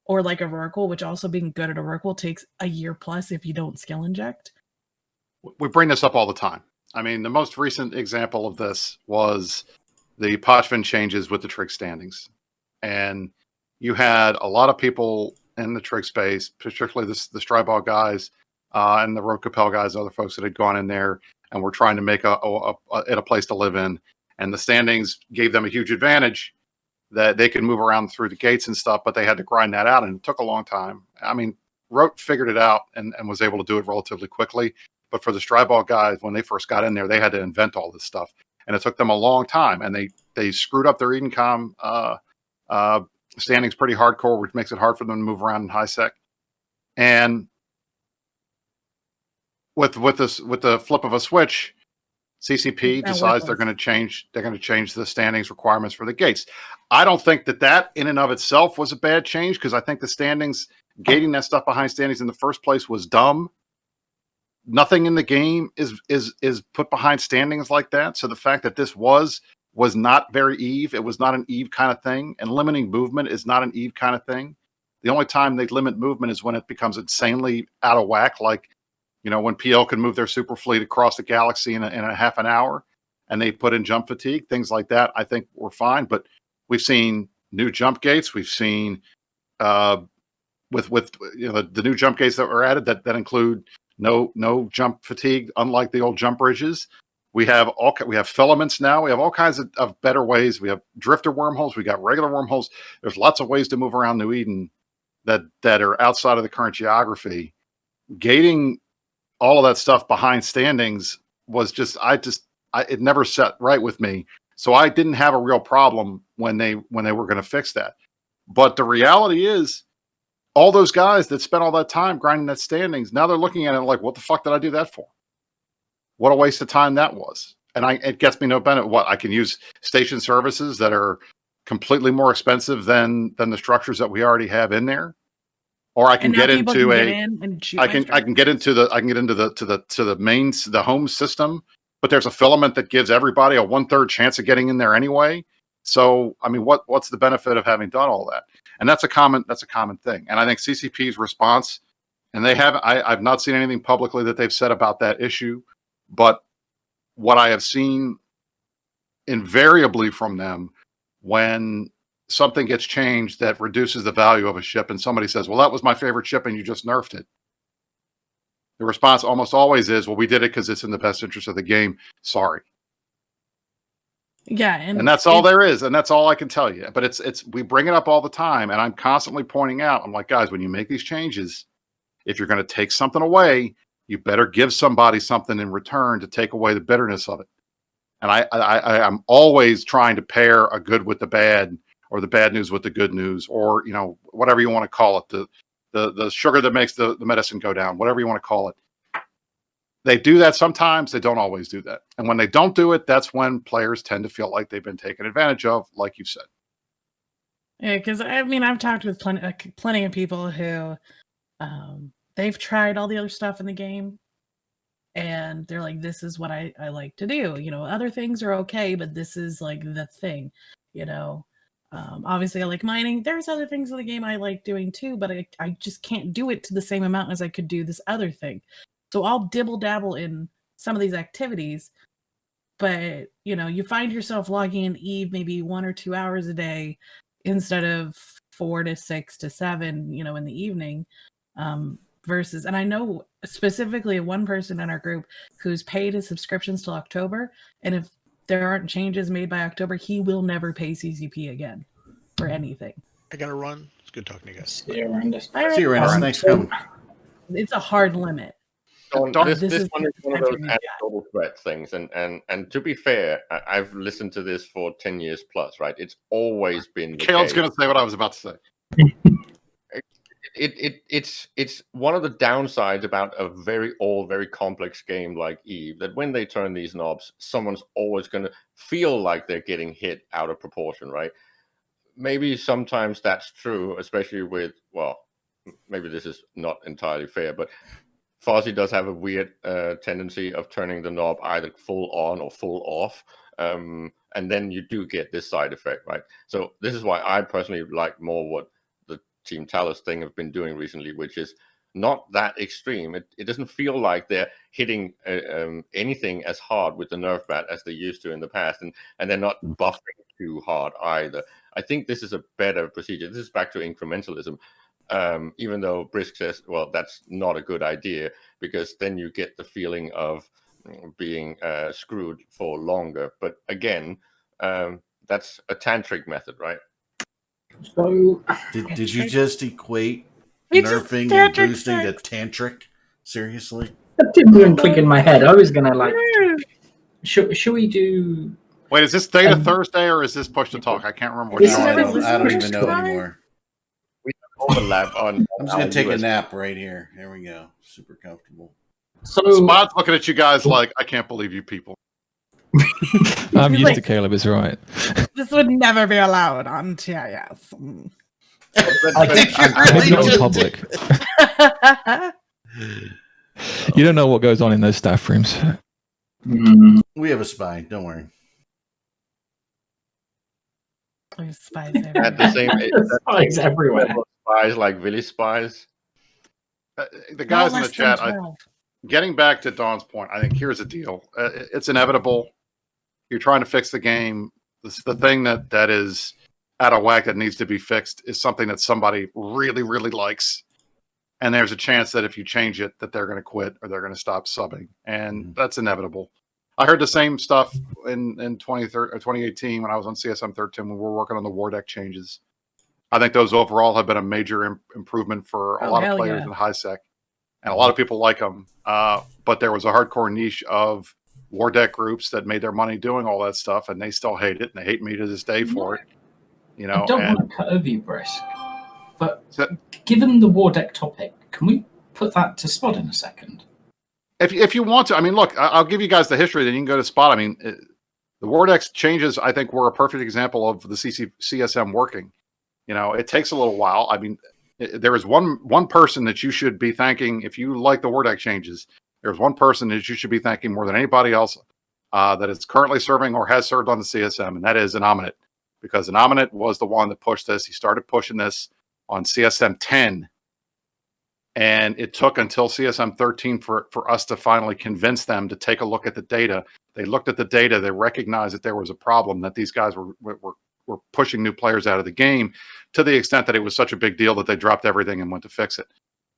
Or like a Rorqual, which also being good at a Rorqual takes a year plus if you don't skill inject. We bring this up all the time. I mean, the most recent example of this was the Pochven changes with the trig standings. And you had a lot of people in the trig space, particularly the Stryball guys and the Road Capel guys, other folks that had gone in there and were trying to make it a place to live in. And the standings gave them a huge advantage that they could move around through the gates and stuff, but they had to grind that out, and it took a long time. I mean, Rote figured it out and was able to do it relatively quickly. But for the Stryball guys, when they first got in there, they had to invent all this stuff, and it took them a long time. And they screwed up their Edencom standings pretty hardcore, which makes it hard for them to move around in high sec. And with the flip of a switch, CCP decides they're going to change the standings requirements for the gates. I don't think that in and of itself was a bad change, because I think the standings, gating that stuff behind standings in the first place, was dumb. Nothing in the game is put behind standings like that. So the fact that this was not very Eve, it was not an Eve kind of thing, and limiting movement is not an Eve kind of thing. The only time they limit movement is when it becomes insanely out of whack, like when PL can move their super fleet across the galaxy in a half an hour, and they put in jump fatigue, things like that. I think we're fine, but we've seen new jump gates. We've seen with the new jump gates that were added that include no jump fatigue, unlike the old jump bridges. We have filaments now. We have all kinds of better ways. We have drifter wormholes. We got regular wormholes. There's lots of ways to move around New Eden that are outside of the current geography. Gating all of that stuff behind standings was it never set right with me. So I didn't have a real problem when they were going to fix that. But the reality is, all those guys that spent all that time grinding that standings, now they're looking at it like, what the fuck did I do that for? What a waste of time that was. And it gets me no benefit. What, I can use station services that are completely more expensive than the structures that we already have in there, or I can get into I can get into the home system, but there's a filament that gives everybody a 1/3 chance of getting in there anyway. So, I mean, what's the benefit of having done all that? And that's a common thing. And I think CCP's response, and I've not seen anything publicly that they've said about that issue, but what I have seen invariably from them, when something gets changed that reduces the value of a ship and somebody says, well, that was my favorite ship and you just nerfed it, the response almost always is, well, we did it because it's in the best interest of the game. Sorry. Yeah, and that's all there is, and that's all I can tell you. But it's we bring it up all the time, and I'm constantly pointing out, I'm like, guys, when you make these changes, if you're going to take something away, you better give somebody something in return to take away the bitterness of it. And I'm always trying to pair a good with the bad, or the bad news with the good news, or whatever you want to call it, the sugar that makes the medicine go down, whatever you want to call it. They do that sometimes. They don't always do that. And when they don't do it, that's when players tend to feel like they've been taken advantage of, like you said. Yeah, because I've talked with plenty of people who they've tried all the other stuff in the game, and they're like, "This is what I like to do." Other things are okay, but this is like the thing. Obviously, I like mining. There's other things in the game I like doing too, but I just can't do it to the same amount as I could do this other thing. So I'll dibble dabble in some of these activities, but you find yourself logging in EVE maybe 1 or 2 hours a day instead of 4 to 6 to 7, in the evening. Versus, and I know specifically one person in our group who's paid his subscriptions till October, and if there aren't changes made by October, he will never pay CCP again for anything. I gotta run. It's good talking to you guys. See you, Randus. See you, Randus. Thanks for coming. It's a hard limit. This one is one of those anecdotal threat things, and to be fair, I've listened to this for 10 years plus, right? It's always been. Caleb's going to say what I was about to say. It's one of the downsides about a very old, very complex game like EVE, that when they turn these knobs, someone's always going to feel like they're getting hit out of proportion, right? Maybe sometimes that's true, especially with, well, maybe this is not entirely fair, but Fozzie does have a weird tendency of turning the knob either full on or full off, and then you do get this side effect, right? So this is why I personally like more what the Team Talos thing have been doing recently, which is not that extreme. It doesn't feel like they're hitting anything as hard with the Nerf bat as they used to in the past, and they're not buffering too hard either. I think this is a better procedure. This is back to incrementalism. Even though Brisk says, well, that's not a good idea, because then you get the feeling of being screwed for longer. But again, that's a tantric method, right? So Did you just equate It's just nerfing and tantric boosting to sex. tantric? Seriously? that didn't even click in my head. I was gonna like, should we do? Wait, is this Theta Thursday or is this Push to Talk? I can't remember what This it's is called. I don't even know anymore. We have overlap on. I'm just gonna take a nap right here. Here we go. Super comfortable. So Spot's looking at you guys like, I can't believe you people. I'm used Like- to Caleb, is right. This would never be allowed on TIS. I think Maybe not in public. You don't know what goes on in those staff rooms. We have a spy. Don't worry. There's spies At the same spies everywhere. Spies like Village spies. The guys in the less than chat, 12. getting back to Dawn's point, I think here's the deal. It's inevitable. You're trying to fix the game. The thing that is out of whack that needs to be fixed is something that somebody really, really likes. And there's a chance that if you change it, that they're going to quit or they're going to stop subbing. And that's inevitable. I heard the same stuff in 2018 when I was on CSM 13 when we were working on the war deck changes. I think those overall have been a major improvement for a lot of players in HiSec. And a lot of people like them. But there was a hardcore niche of war deck groups that made their money doing all that stuff, and they still hate it, and they hate me to this day for it. You know, I don't want to cut over you, Brisk, but given the war deck topic, can we put that to Spot in a second? If you want to, I mean, look, I'll give you guys the history, then you can go to Spot. I mean, the war decks changes, I think, were a perfect example of the CSM working. You know, it takes a little while. I mean, there is one person that you should be thanking if you like the war deck changes. There's one person that you should be thanking more than anybody else that is currently serving or has served on the CSM, and that is Anominate. Because Anominate was the one that pushed this. He started pushing this on CSM 10. And it took until CSM 13 for us to finally convince them to take a look at the data. They looked at the data. They recognized that there was a problem, that these guys were pushing new players out of the game to the extent that it was such a big deal that they dropped everything and went to fix it.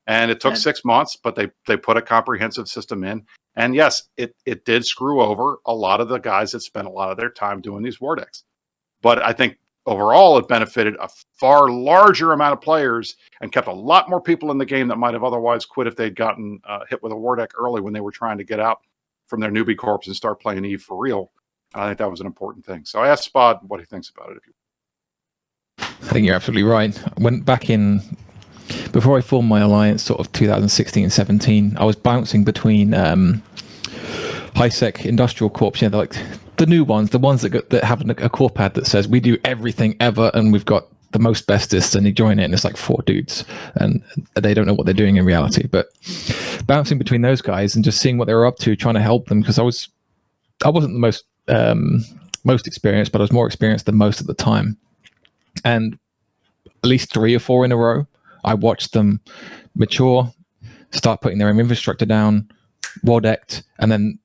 And it took 6 months, but they put a comprehensive system in. And yes, it did screw over a lot of the guys that spent a lot of their time doing these war decks. But I think overall it benefited a far larger amount of players and kept a lot more people in the game that might have otherwise quit if they'd gotten hit with a war deck early when they were trying to get out from their newbie corps and start playing EVE for real. And I think that was an important thing. So I asked Spot what he thinks about it. I think you're absolutely right. When back in before I formed my alliance, sort of 2016-17, I was bouncing between HiSec Industrial Corps, you know, like the new ones, the ones that have a corp pad that says we do everything ever, and we've got the most bestest, and you join it, and it's like 4 dudes, and they don't know what they're doing in reality. But bouncing between those guys and just seeing what they were up to, trying to help them, because I wasn't the most experienced, but I was more experienced than most at the time. And at least 3 or 4 in a row, I watched them mature, start putting their own infrastructure down, WARDECT, and then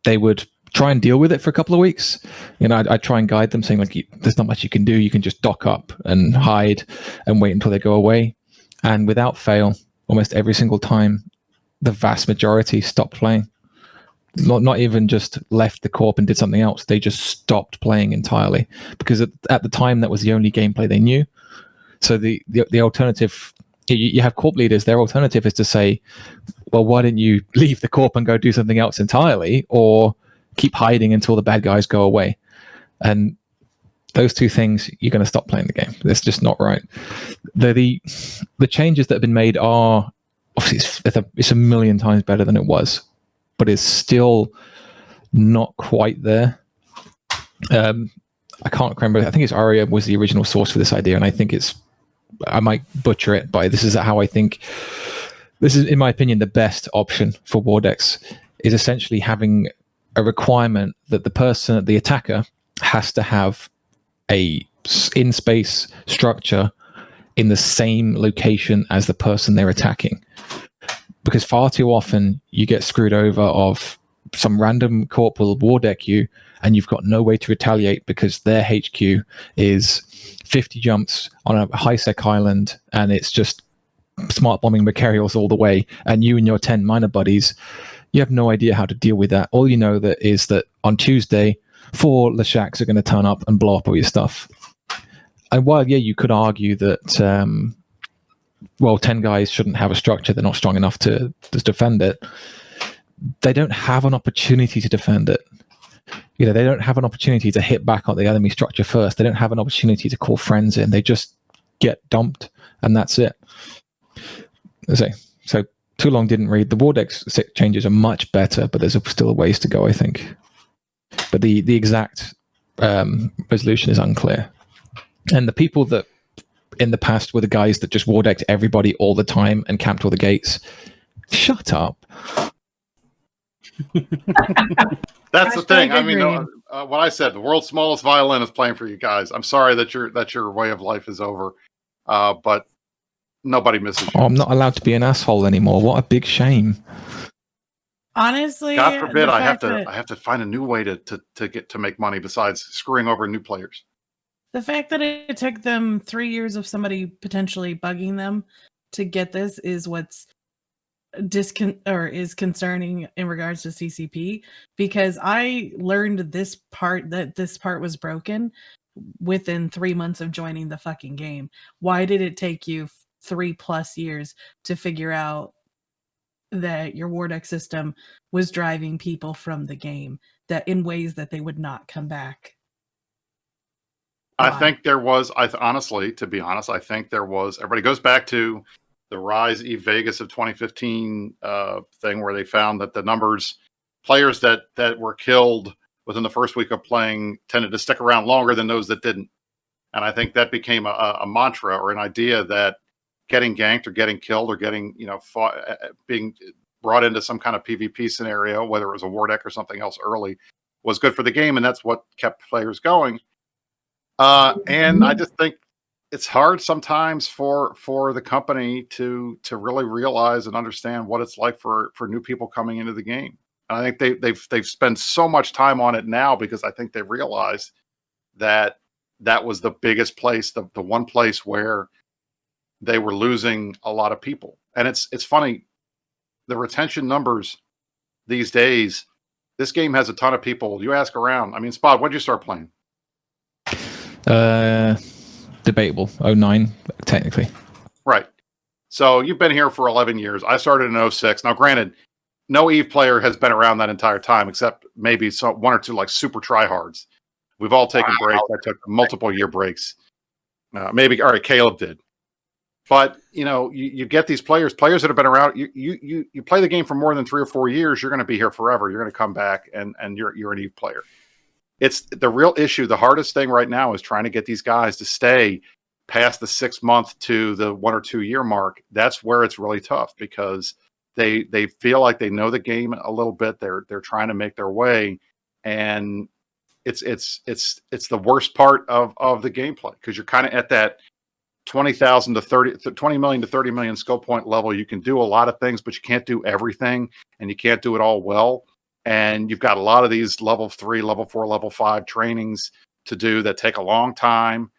they would try and deal with it for a couple of weeks. You know, I'd try and guide them, saying like, there's not much you can do. You can just dock up and hide and wait until they go away. And without fail, almost every single time, the vast majority stopped playing. Not even just left the corp and did something else. They just stopped playing entirely, because at the time that was the only gameplay they knew. So the alternative, you have corp leaders, their alternative is to say, well, why didn't you leave the corp and go do something else entirely, or keep hiding until the bad guys go away? And those two things, you're going to stop playing the game. That's just not right. The changes that have been made are obviously it's a million times better than it was, but it's still not quite there. I can't remember. I think it's Aria was the original source for this idea, and I think I might butcher it, but this is how I think. This is, in my opinion, the best option for WARDEX, is essentially having a requirement that the attacker has to have a in-space structure in the same location as the person they're attacking. Because far too often you get screwed over of some random corp will WARDEC you, and you've got no way to retaliate because their HQ is 50 jumps on a high-sec island, and it's just smart bombing Macarials all the way, and you and your 10 minor buddies, you have no idea how to deal with that. All you know is that on Tuesday, 4 Leshaks are going to turn up and blow up all your stuff. And while, yeah, you could argue that, 10 guys shouldn't have a structure, they're not strong enough to defend it, they don't have an opportunity to defend it. You know, they don't have an opportunity to hit back on the enemy structure first. They don't have an opportunity to call friends in. They just get dumped, and that's it. So Too Long didn't read. The WARDEX changes are much better, but there's still a ways to go, I think. But the exact resolution is unclear. And the people that in the past were the guys that just WARDEC'd everybody all the time and camped all the gates. Shut up. That's the thing. I mean, what I said, the world's smallest violin is playing for you guys. I'm sorry that your way of life is over, but nobody misses you. Oh, I'm not allowed to be an asshole anymore. What a big shame. Honestly, God forbid I have to find a new way to make money besides screwing over new players. The fact that it took them 3 years of somebody potentially bugging them to get this is what's is concerning in regards to CCP, because I learned this part was broken within 3 months of joining the fucking game. Why did it take you 3+ years to figure out that your WARDEX system was driving people from the game that in ways that they would not come back? I think there was, honestly, to be honest, I think there was, everybody goes back to the Rise Eve Vegas of 2015 thing where they found that the players that were killed within the first week of playing tended to stick around longer than those that didn't. And I think that became a mantra or an idea that getting ganked or getting killed or getting, being brought into some kind of PvP scenario, whether it was a WARDEC or something else early, was good for the game. And that's what kept players going. And I just think it's hard sometimes for the company to really realize and understand what it's like for new people coming into the game. And I think they've spent so much time on it now because I think they realized that was the biggest place, the one place where they were losing a lot of people. And it's funny, the retention numbers these days, this game has a ton of people. You ask around. I mean, Spot, when did you start playing? Debatable. 09, technically. Right. So you've been here for 11 years. I started in 06. Now, granted, no EVE player has been around that entire time, except maybe one or two like super tryhards. We've all taken breaks. I took multiple year breaks. Maybe, all right, Caleb did. But, you get these players that have been around. You play the game for more than 3 or 4 years, you're going to be here forever. You're going to come back, and you're an EVE player. It's the real issue. The hardest thing right now is trying to get these guys to stay past the 6 month to the 1 or 2 year mark. That's where it's really tough, because they feel like they know the game a little bit. They're trying to make their way, and it's the worst part of the gameplay, because you're kind of at that 20,000 to 20 million to 30 million skill point level. You can do a lot of things, but you can't do everything, and you can't do it all well. And you've got a lot of these level 3, level 4, level 5 trainings to do that take a long time,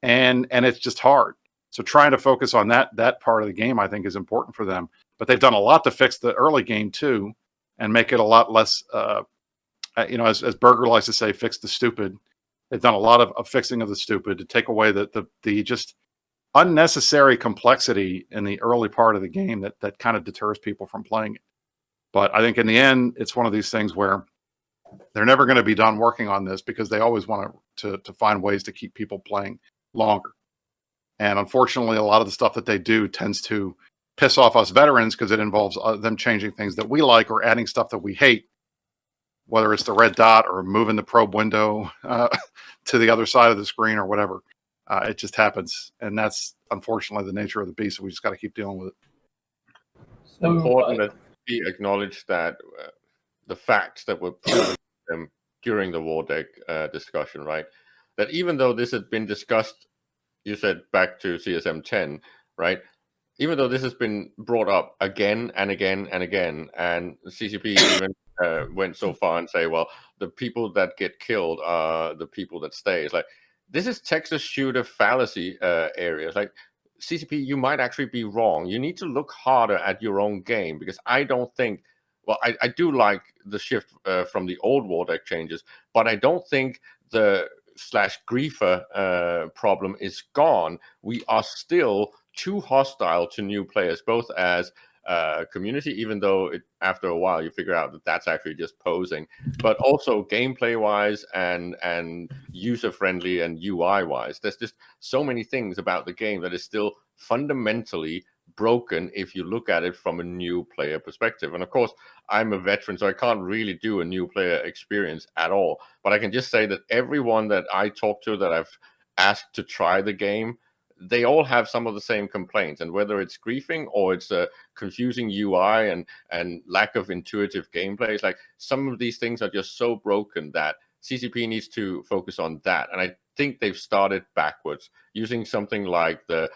and it's just hard. So trying to focus on that part of the game, I think, is important for them. But they've done a lot to fix the early game too, and make it a lot less. As Berger likes to say, fix the stupid. They've done a lot of fixing of the stupid to take away the just unnecessary complexity in the early part of the game that kind of deters people from playing it. But I think in the end, it's one of these things where they're never going to be done working on this, because they always want to find ways to keep people playing longer. And unfortunately, a lot of the stuff that they do tends to piss off us veterans, because it involves them changing things that we like or adding stuff that we hate, whether it's the red dot or moving the probe window to the other side of the screen or whatever. It just happens. And that's unfortunately the nature of the beast. So we just got to keep dealing with it. So important that we acknowledge that the facts that were proven to them during the war deck discussion, right? That even though this had been discussed, you said back to CSM 10, right? Even though this has been brought up again and again and again, and CCP even went so far and say, well, the people that get killed are the people that stay. It's like, this is Texas shooter fallacy areas. Like, CCP, you might actually be wrong. You need to look harder at your own game, because I don't think, well, I do like the shift from the old war deck changes, but I don't think the /griefer problem is gone. We are still too hostile to new players, both as community, even though after a while you figure out that that's actually just posing, but also gameplay wise and user friendly and UI wise. There's just so many things about the game that is still fundamentally broken if you look at it from a new player perspective. And of course, I'm a veteran, so I can't really do a new player experience at all, but I can just say that everyone that I talk to that I've asked to try the game, they all have some of the same complaints, and whether it's griefing or it's a confusing UI and lack of intuitive gameplay, it's like some of these things are just so broken that CCP needs to focus on that. And I think they've started backwards, using something like the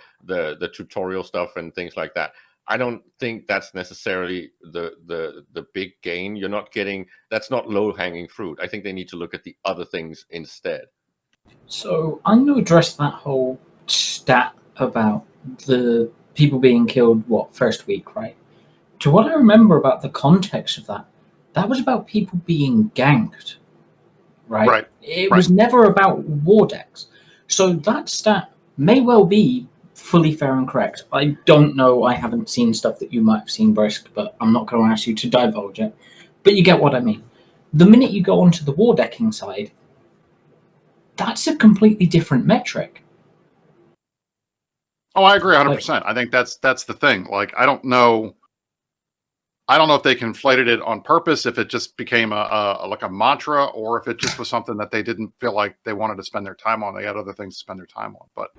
tutorial stuff and things like that. I don't think that's necessarily the big gain. You're not getting, that's not low-hanging fruit. I think they need to look at the other things instead. So I'm going to address that whole stat about the people being killed, first week, right? To what I remember about the context of that was about people being ganked, right? It was never about war decks. So that stat may well be fully fair and correct. I don't know. I haven't seen stuff that you might have seen, Brisk, but I'm not going to ask you to divulge it. But you get what I mean. The minute you go onto the war decking side, that's a completely different metric. Oh, I agree 100%. I think that's the thing. Like, I don't know if they conflated it on purpose, if it just became a mantra, or if it just was something that they didn't feel like they wanted to spend their time on. They had other things to spend their time on. But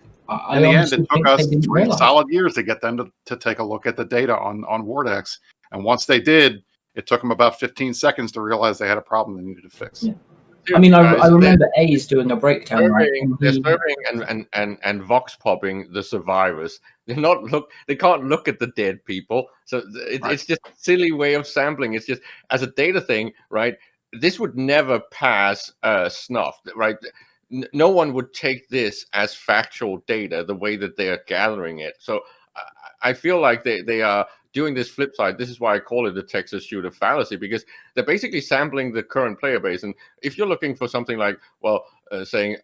in the end, it took us 3 solid years to get them to take a look at the data on Wardex. And once they did, it took them about 15 seconds to realize they had a problem they needed to fix. Yeah. I mean, I remember A's doing a breakdown. They're serving and vox popping the survivors. They can't look at the dead people. So it's just a silly way of sampling. It's just, as a data thing, right? This would never pass snuff, right? No one would take this as factual data the way that they are gathering it. So I feel like they are doing this flip side. This is why I call it the Texas shooter fallacy, because they're basically sampling the current player base. And if you're looking for something like, saying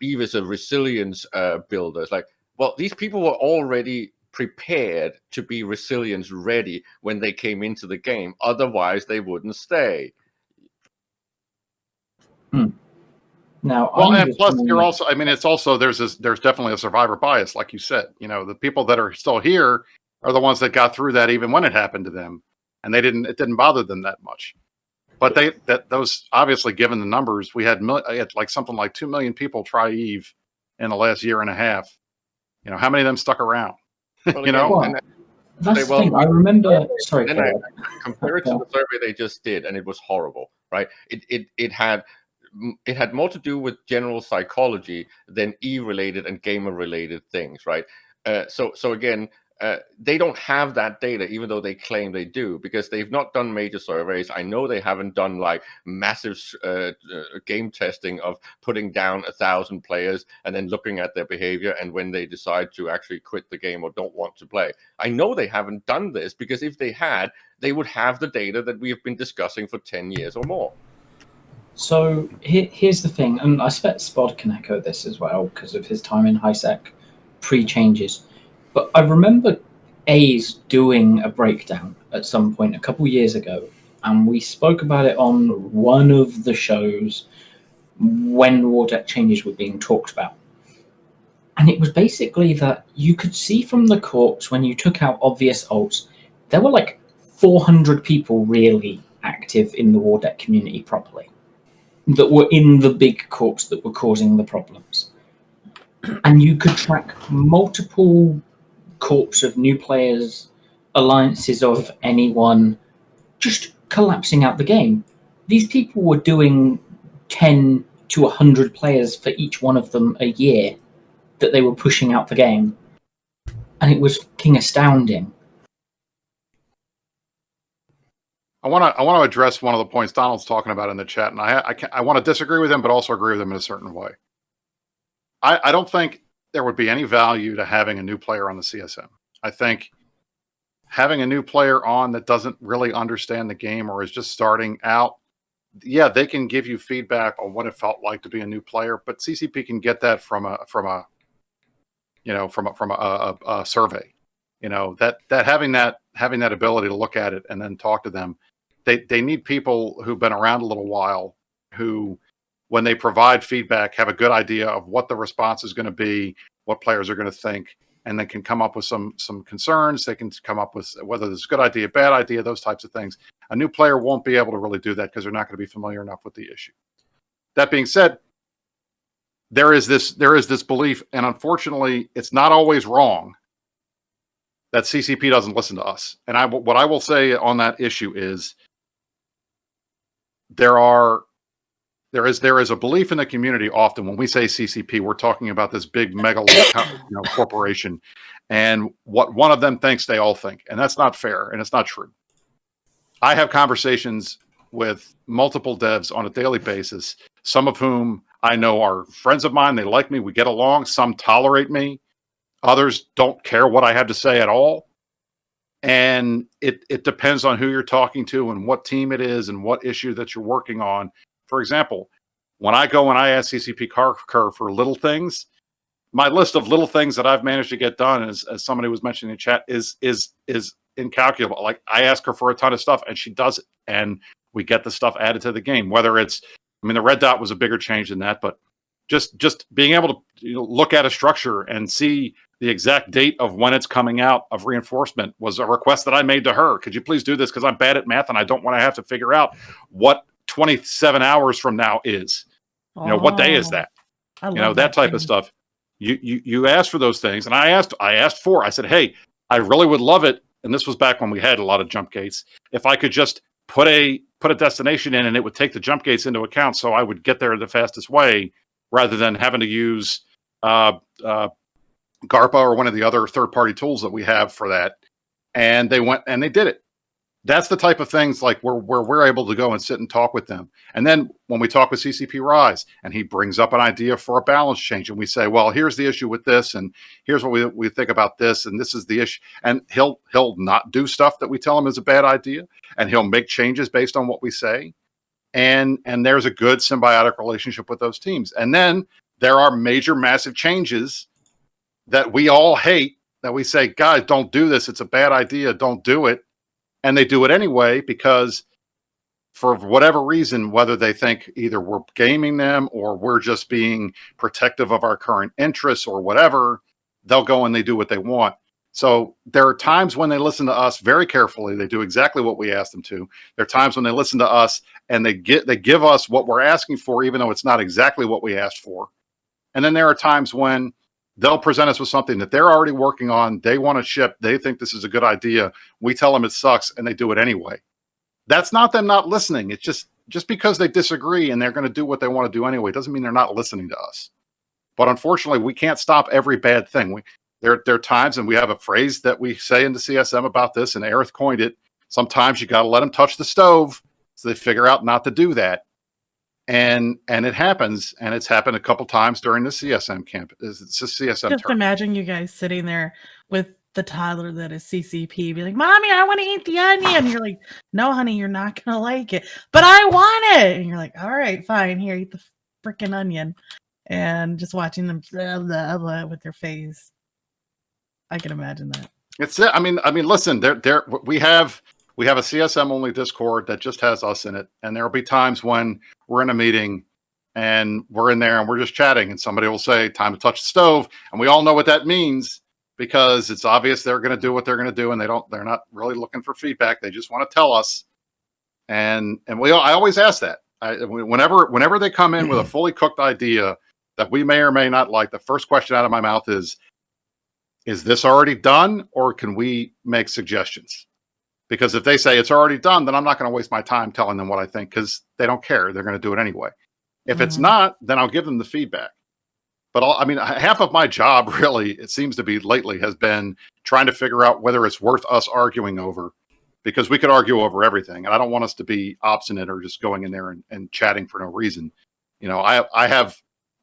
EVE is a resilience builder, it's like, well, these people were already prepared to be resilience ready when they came into the game. Otherwise, they wouldn't stay. Now, Well, I'm and just plus wondering- you're also, I mean, it's also, there's definitely a survivor bias, like you said. You know, the people that are still here are the ones that got through that even when it happened to them, and it didn't bother them that much. But those obviously, given the numbers, we had like something like 2 million people try Eve in the last year and a half. You know, how many of them stuck around? Well, You know, again, that's the thing. I remember. Sorry, then Caleb. compare it to the survey they just did, and it was horrible, right? It had more to do with general psychology than E-related and gamer-related things, right? So again, they don't have that data, even though they claim they do, because they've not done major surveys. I know they haven't done like massive game testing of putting down 1,000 players and then looking at their behavior and when they decide to actually quit the game or don't want to play. I know they haven't done this, because if they had, they would have the data that we have been discussing for 10 years or more. So here's the thing, and I expect Spod can echo this as well because of his time in HiSec pre-changes. But I remember A's doing a breakdown at some point a couple years ago, and we spoke about it on one of the shows when War Deck changes were being talked about. And it was basically that you could see from the corps, when you took out obvious ults, there were like 400 people really active in the War Deck community properly, that were in the big corps that were causing the problems. And you could track multiple corps of new players, alliances of anyone, just collapsing out the game. These people were doing 10 to 100 players for each one of them a year that they were pushing out the game. And it was fucking astounding. I want to address one of the points Donald's talking about in the chat, and I want to disagree with him, but also agree with him in a certain way. I don't think there would be any value to having a new player on the CSM. I think having a new player on that doesn't really understand the game or is just starting out, yeah, they can give you feedback on what it felt like to be a new player, but CCP can get that from a survey. You know, that having that ability to look at it and then talk to them. They need people who've been around a little while, who, when they provide feedback, have a good idea of what the response is going to be, what players are going to think, and they can come up with some concerns. They can come up with whether it's a good idea, bad idea, those types of things. A new player won't be able to really do that because they're not going to be familiar enough with the issue. That being said, there is this belief, and unfortunately, it's not always wrong, that CCP doesn't listen to us. And what I will say on that issue is there is a belief in the community. Often when we say CCP, we're talking about this big mega corporation, and what one of them thinks, they all think, and that's not fair, and it's not true. I have conversations with multiple devs on a daily basis, some of whom I know are friends of mine. They like me. We get along. Some tolerate me. Others don't care what I have to say at all. And it depends on who you're talking to and what team it is and what issue that you're working on. For example, when I go and I ask CCP Curve for little things, my list of little things that I've managed to get done, as somebody was mentioning in chat, is incalculable. Like, I ask her for a ton of stuff and she does it, and we get the stuff added to the game. Whether it's, I mean, the red dot was a bigger change than that, but just being able to look at a structure and see the exact date of when it's coming out of reinforcement was a request that I made to her. Could you please do this? Because I'm bad at math and I don't want to have to figure out what 27 hours from now is. What day is that? That type of stuff. You ask for those things, and I said, hey, I really would love it. And this was back when we had a lot of jump gates. If I could just put a destination in and it would take the jump gates into account, so I would get there the fastest way, rather than having to use GARPA or one of the other third-party tools that we have for that. And they went and they did it. That's the type of things like where we're able to go and sit and talk with them. And then when we talk with CCP Rise and he brings up an idea for a balance change, and we say, well, here's the issue with this, and here's what we think about this, and this is the issue. And he'll not do stuff that we tell him is a bad idea, and he'll make changes based on what we say. And there's a good symbiotic relationship with those teams. And then there are major, massive changes that we all hate, that we say, guys, don't do this. It's a bad idea. Don't do it. And they do it anyway, because for whatever reason, whether they think either we're gaming them or we're just being protective of our current interests or whatever, they'll go and they do what they want. So there are times when they listen to us very carefully. They do exactly what we ask them to. There are times when they listen to us and they give us what we're asking for, even though it's not exactly what we asked for. And then there are times when they'll present us with something that they're already working on. They want to ship. They think this is a good idea. We tell them it sucks and they do it anyway. That's not them not listening. It's just because they disagree and they're going to do what they want to do anyway doesn't mean they're not listening to us. But unfortunately, we can't stop every bad thing. There are times, and we have a phrase that we say in the CSM about this, and Aerith coined it. Sometimes you got to let them touch the stove so they figure out not to do that. And it happens, and it's happened a couple times during the CSM camp. It's a CSM Just term. imagine you guys sitting there with the toddler that is CCP, be like, "Mommy, I want to eat the onion." You're like, "No, honey, you're not gonna like it." "But I want it." And you're like, "All right, fine. Here, eat the freaking onion." And just watching them blah, blah, blah, with their face. I can imagine that. It's it. I mean, listen. We have a CSM only Discord that just has us in it, and there will be times when we're in a meeting and we're in there and we're just chatting, and somebody will say, "Time to touch the stove," and we all know what that means because it's obvious they're going to do what they're going to do, and they're not really looking for feedback. They just want to tell us, and I always ask that. Whenever they come in with a fully cooked idea that we may or may not like, the first question out of my mouth is this already done, or can we make suggestions? Because if they say it's already done, then I'm not going to waste my time telling them what I think because they don't care. They're going to do it anyway. If it's not, then I'll give them the feedback. But half of my job really, it seems to be lately, has been trying to figure out whether it's worth us arguing over, because we could argue over everything. And I don't want us to be obstinate or just going in there and chatting for no reason. I have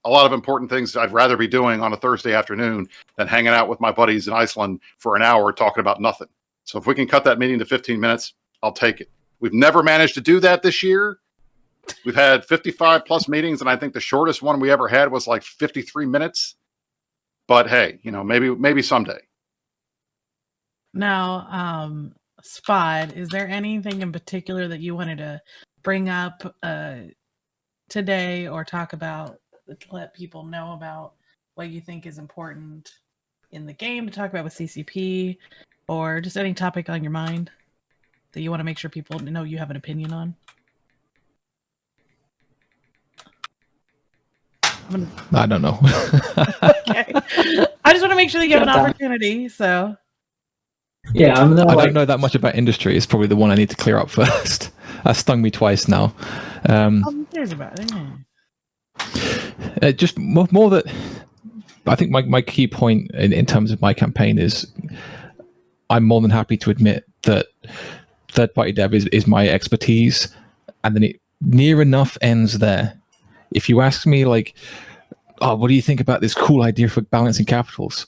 a lot of important things I'd rather be doing on a Thursday afternoon than hanging out with my buddies in Iceland for an hour talking about nothing. So if we can cut that meeting to 15 minutes, I'll take it. We've never managed to do that this year. We've had 55 plus meetings, and I think the shortest one we ever had was like 53 minutes. But hey, maybe someday. Now, Spot, is there anything in particular that you wanted to bring up today or talk about to let people know about what you think is important in the game to talk about with CCP, or just any topic on your mind that you want to make sure people know you have an opinion on? I don't know. Okay. I just want to make sure that you have an opportunity. So yeah, I don't know that much about industry. It's probably the one I need to clear up first. That stung me twice now. There's about it. Just more that I think my key point in terms of my campaign is I'm more than happy to admit that third-party dev is my expertise, and then it near enough ends there. If you ask me, like, "Oh, what do you think about this cool idea for balancing capitals?"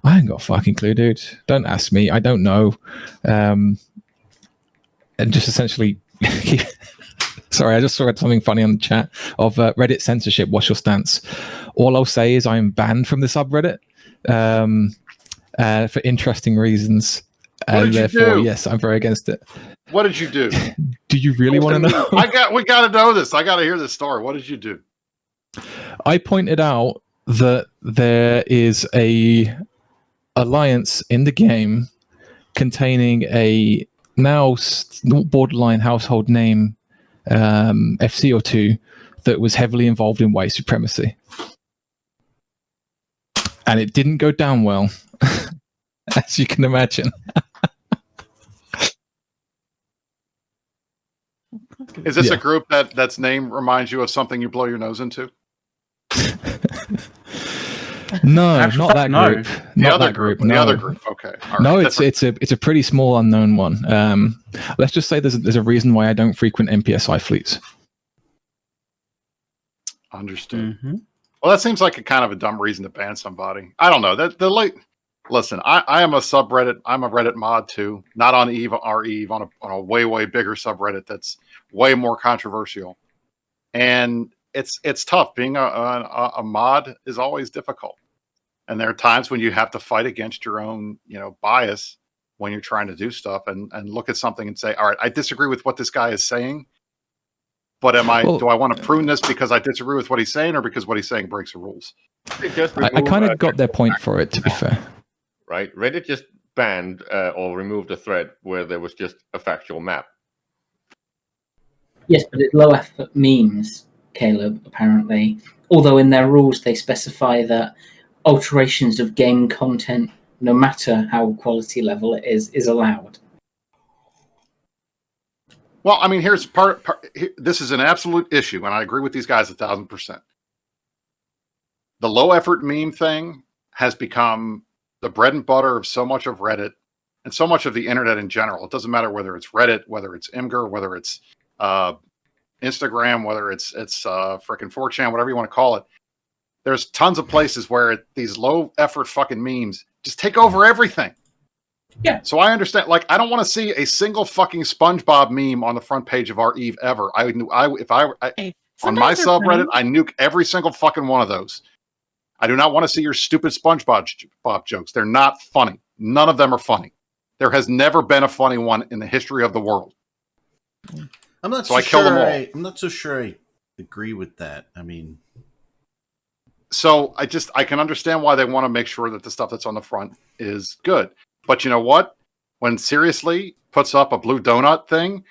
I ain't got a fucking clue, dude. Don't ask me. I don't know. And just essentially... Sorry, I just saw something funny on the chat of Reddit censorship. What's your stance? All I'll say is I'm banned from the subreddit for interesting reasons. And therefore, yes, I'm very against it. What did you do? Do you really want to know? We got to know this. I got to hear this story. What did you do? I pointed out that there is a alliance in the game containing a now borderline household name FC or two that was heavily involved in white supremacy, and it didn't go down well, as you can imagine. Is this a group that's name reminds you of something you blow your nose into? No, not that group. The other group. The other group. Okay. All right. No, it's a pretty small unknown one. Let's just say there's a reason why I don't frequent MPSI fleets. Understood. Mm-hmm. Well, that seems like a kind of a dumb reason to ban somebody. I don't know. Listen, I am a subreddit. I'm a Reddit mod too. Not on Eve or Eve, on a way bigger subreddit that's way more controversial. And it's tough. Being a mod is always difficult. And there are times when you have to fight against your own, bias when you're trying to do stuff and look at something and say, all right, I disagree with what this guy is saying, But do I want to prune this because I disagree with what he's saying, or because what he's saying breaks the rules? I kind of got their point for it, to be fair. Right, Reddit just banned or removed a thread where there was just a factual map. Yes, but it's low effort memes, Caleb, apparently. Although in their rules they specify that alterations of game content, no matter how quality level it is allowed. Well, I mean, here's this is an absolute issue, and I agree with these guys 1,000%. The low effort meme thing has become the bread and butter of so much of Reddit and so much of the internet in general. It doesn't matter whether it's Reddit, whether it's Imgur, whether it's Instagram, whether it's frickin' 4chan, whatever you want to call it. There's tons of places where these low effort fucking memes just take over everything. Yeah. So I understand. Like, I don't want to see a single fucking SpongeBob meme on the front page of our Eve ever. On my subreddit, I nuke every single fucking one of those. I do not want to see your stupid SpongeBob jokes. They're not funny. None of them are funny. There has never been a funny one in the history of the world. I'm not so I kill them all. I'm not so sure I agree with that. I mean, so I can understand why they want to make sure that the stuff that's on the front is good. But you know what? When Seriously puts up a blue donut thing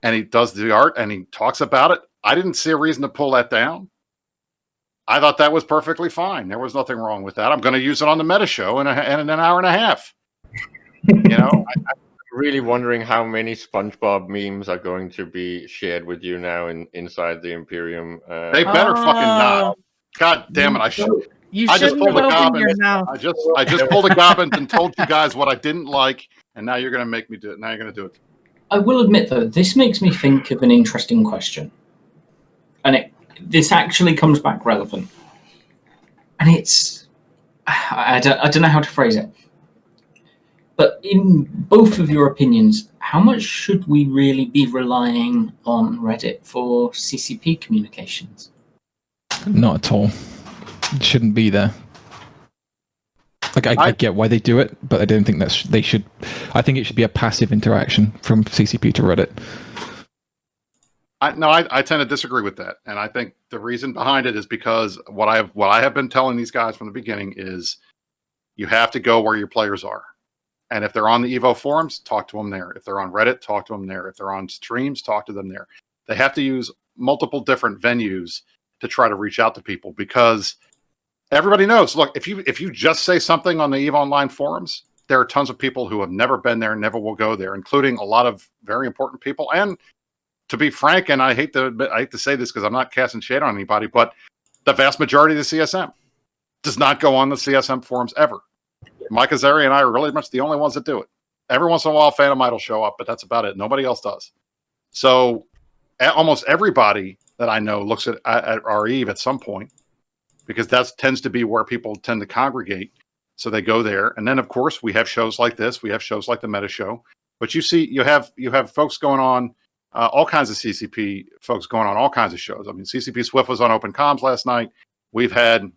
and he does the art and he talks about it, I didn't see a reason to pull that down. I thought that was perfectly fine. There was nothing wrong with that. I'm going to use it on the Meta Show in an hour and a half. You know, I'm really wondering how many SpongeBob memes are going to be shared with you now inside the Imperium. They better fucking not. God damn it! I just pulled a goblin. I just pulled a goblin and told you guys what I didn't like, and now you're going to make me do it. Now you're going to do it. I will admit, though, this makes me think of an interesting question, and this actually comes back relevant, and it's I don't know how to phrase it, but in both of your opinions, how much should we really be relying on Reddit for CCP communications? Not at all. It shouldn't be there. Like I get why they do it, but I don't think they should. I think it should be a passive interaction from CCP to Reddit. I tend to disagree with that, and I think the reason behind it is because what I have been telling these guys from the beginning is you have to go where your players are, and if they're on the Evo forums, talk to them there. If they're on Reddit, talk to them there. If they're on streams, talk to them there. They have to use multiple different venues to try to reach out to people, because everybody knows. Look, if you just say something on the EVE Online forums, there are tons of people who have never been there, never will go there, including a lot of very important people. And to be frank, and I hate to say this because I'm not casting shade on anybody, but the vast majority of the CSM does not go on the CSM forums ever. Mike Azari and I are really much the only ones that do it. Every once in a while, Phantom Idol show up, but that's about it. Nobody else does. So almost everybody that I know looks at our Eve at some point, because that tends to be where people tend to congregate. So they go there. And then, of course, we have shows like this. We have shows like the Meta Show. But you have folks going on, all kinds of CCP folks going on all kinds of shows. I mean, CCP Swift was on Open Comms last night. We've had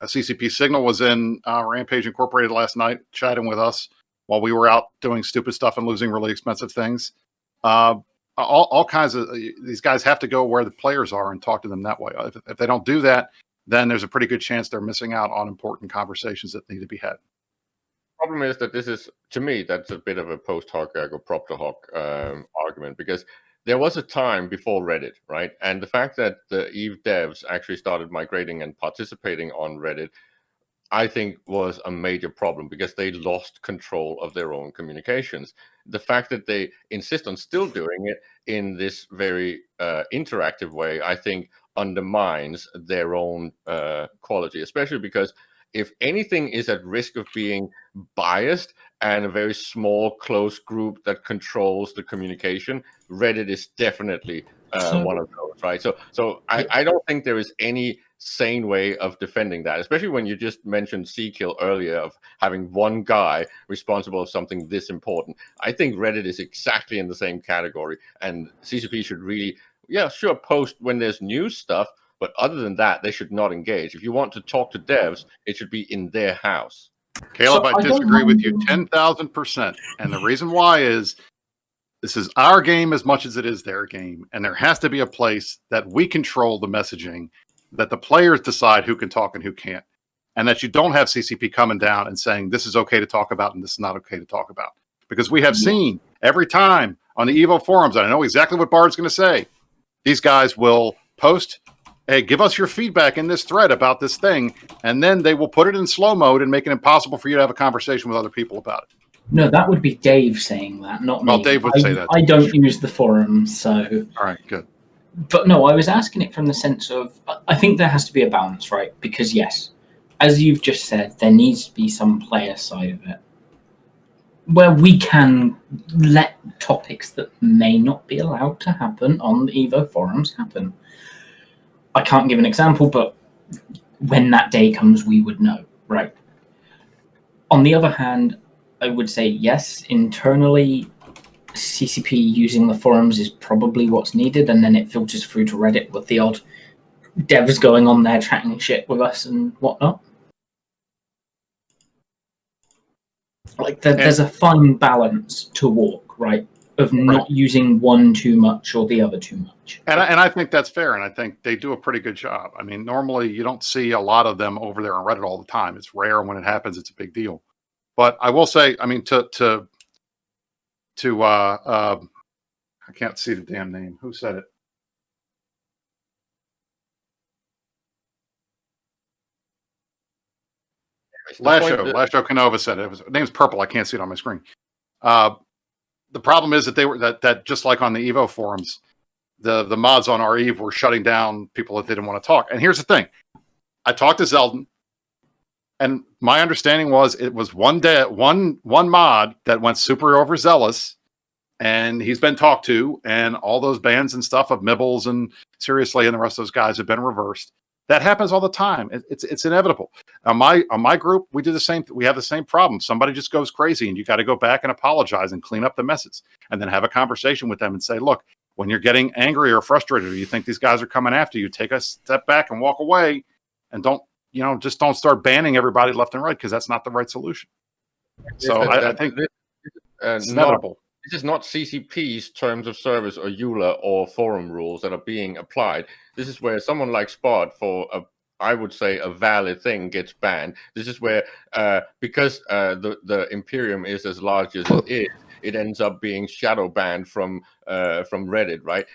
a CCP Signal was in Rampage Incorporated last night, chatting with us while we were out doing stupid stuff and losing really expensive things. All kinds of these guys have to go where the players are and talk to them that way. If they don't do that, then there's a pretty good chance they're missing out on important conversations that need to be had. Problem is that this is, to me, that's a bit of a post hoc ergo propter hoc argument, because there was a time before Reddit, right? And the fact that the EVE devs actually started migrating and participating on Reddit, I think was a major problem, because they lost control of their own communications. The fact that they insist on still doing it in this very interactive way, I think undermines their own quality, especially because if anything is at risk of being biased and a very small, close group that controls the communication, Reddit is definitely one of those, right? So I don't think there is any sane way of defending that, especially when you just mentioned Seakill earlier, of having one guy responsible for something this important. I think Reddit is exactly in the same category, and CCP should really, post when there's new stuff, but other than that, they should not engage. If you want to talk to devs, it should be in their house. Caleb, I disagree with you 10,000%. And the reason why is This is our game as much as it is their game, and there has to be a place that we control the messaging, that the players decide who can talk and who can't, and that you don't have CCP coming down and saying this is okay to talk about and this is not okay to talk about. Because we have seen every time on the Evo forums, and I know exactly what Bard's going to say, these guys will post, hey, give us your feedback in this thread about this thing, and then they will put it in slow mode and make it impossible for you to have a conversation with other people about it. No, that would be Dave saying that, not me. Well, Dave would say that. I don't use the forums, so... All right, good. But no, I was asking it from the sense of, I think there has to be a balance, right? Because yes, as you've just said, there needs to be some player side of it, where we can let topics that may not be allowed to happen on the Evo forums happen. I can't give an example, but when that day comes, we would know, right? On the other hand, I would say yes, internally, CCP using the forums is probably what's needed, and then it filters through to Reddit with the odd devs going on there chatting shit with us and whatnot. Like, there's a fine balance to walk, right? Of not using one too much or the other too much. And I think that's fair, and I think they do a pretty good job. I mean, normally you don't see a lot of them over there on Reddit all the time. It's rare, and when it happens, it's a big deal. But I will say, I mean, I can't see the damn name. Who said it? Lasho Canova said it. His name's purple. I can't see it on my screen. The problem is that they were that just like on the Evo forums, the mods on our Eve were shutting down people that didn't want to talk. And here's the thing: I talked to Zeldin, and my understanding was it was one mod that went super overzealous, and he's been talked to, and all those bans and stuff of Mibbles and Seriously and the rest of those guys have been reversed. That happens all the time. It's inevitable. On my group, we do the same. We have the same problem. Somebody just goes crazy, and you got to go back and apologize and clean up the messes, and then have a conversation with them and say, "Look, when you're getting angry or frustrated, or you think these guys are coming after you, take a step back and walk away, and just don't start banning everybody left and right, because that's not the right solution." So I think it's inevitable. This is not CCP's terms of service or EULA or forum rules that are being applied. This is where someone like Spot, for I would say a valid thing, gets banned. This is where because the Imperium is as large as it is, it ends up being shadow banned from Reddit, right?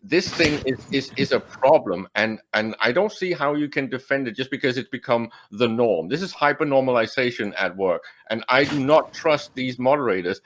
This thing is a problem, and I don't see how you can defend it just because it's become the norm. This is hyper-normalization at work, and I do not trust these moderators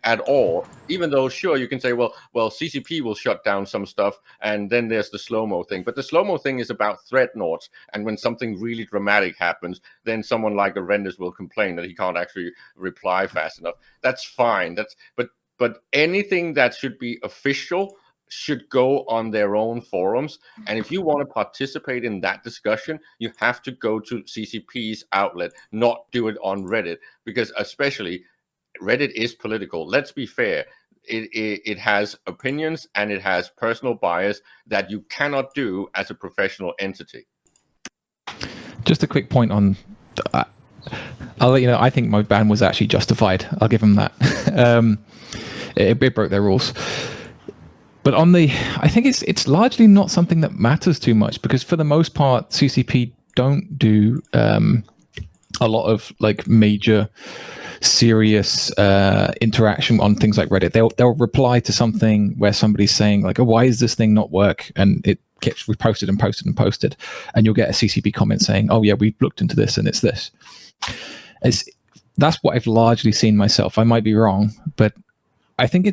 at all, even though, sure, you can say, well, CCP will shut down some stuff, and then there's the slow-mo thing. But the slow-mo thing is about threat noughts, and when something really dramatic happens, then someone like Arendis will complain that he can't actually reply fast enough. That's fine. But anything that should be official should go on their own forums. And if you want to participate in that discussion, you have to go to CCP's outlet, not do it on Reddit, because especially Reddit is political. Let's be fair. It has opinions and it has personal bias that you cannot do as a professional entity. Just a quick point on... I'll let you know, I think my ban was actually justified. I'll give them that. It broke their rules. But I think it's largely not something that matters too much, because for the most part, CCP don't do a lot of like major serious interaction on things like Reddit. They'll reply to something where somebody's saying like, "Oh, why is this thing not work?" and it gets reposted and posted and posted, and you'll get a CCP comment saying, "Oh yeah, we looked into this and it's this." That's what I've largely seen myself. I might be wrong, but I think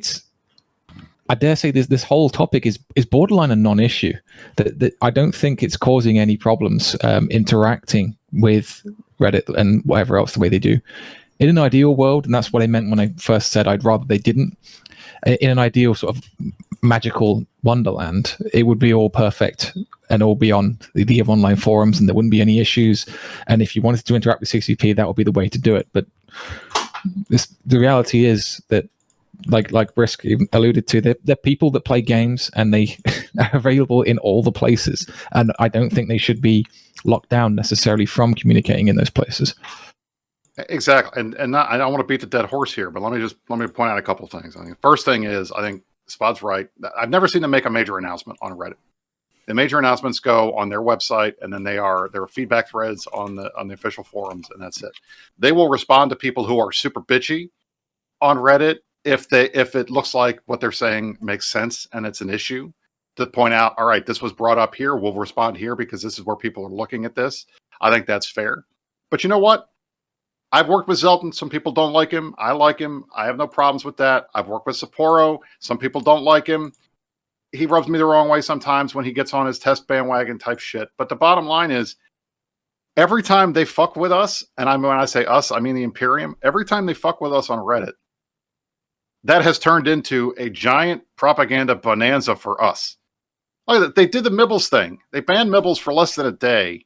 I dare say this whole topic is borderline a non-issue. That I don't think it's causing any problems interacting with Reddit and whatever else the way they do. In an ideal world, and that's what I meant when I first said I'd rather they didn't, in an ideal sort of magical wonderland, it would be all perfect and all be on the EVE Online forums and there wouldn't be any issues. And if you wanted to interact with CCP, that would be the way to do it. But the reality is that, like Brisk alluded to, they're people that play games and they are available in all the places. And I don't think they should be locked down necessarily from communicating in those places. Exactly, and not, I don't want to beat the dead horse here, but let me point out a couple things. I mean, first thing is, I think Spot's right. I've never seen them make a major announcement on Reddit. The major announcements go on their website, and then there are feedback threads on the official forums, and that's it. They will respond to people who are super bitchy on Reddit if it looks like what they're saying makes sense and it's an issue, to point out, all right, this was brought up here, we'll respond here because this is where people are looking at this. I think that's fair. But you know what? I've worked with Zelton. Some people don't like him. I like him. I have no problems with that. I've worked with Sapporo. Some people don't like him. He rubs me the wrong way sometimes when he gets on his test bandwagon type shit. But the bottom line is, every time they fuck with us, and when I say us, I mean the Imperium, every time they fuck with us on Reddit, that has turned into a giant propaganda bonanza for us. Look, they did the Mibbles thing. They banned Mibbles for less than a day.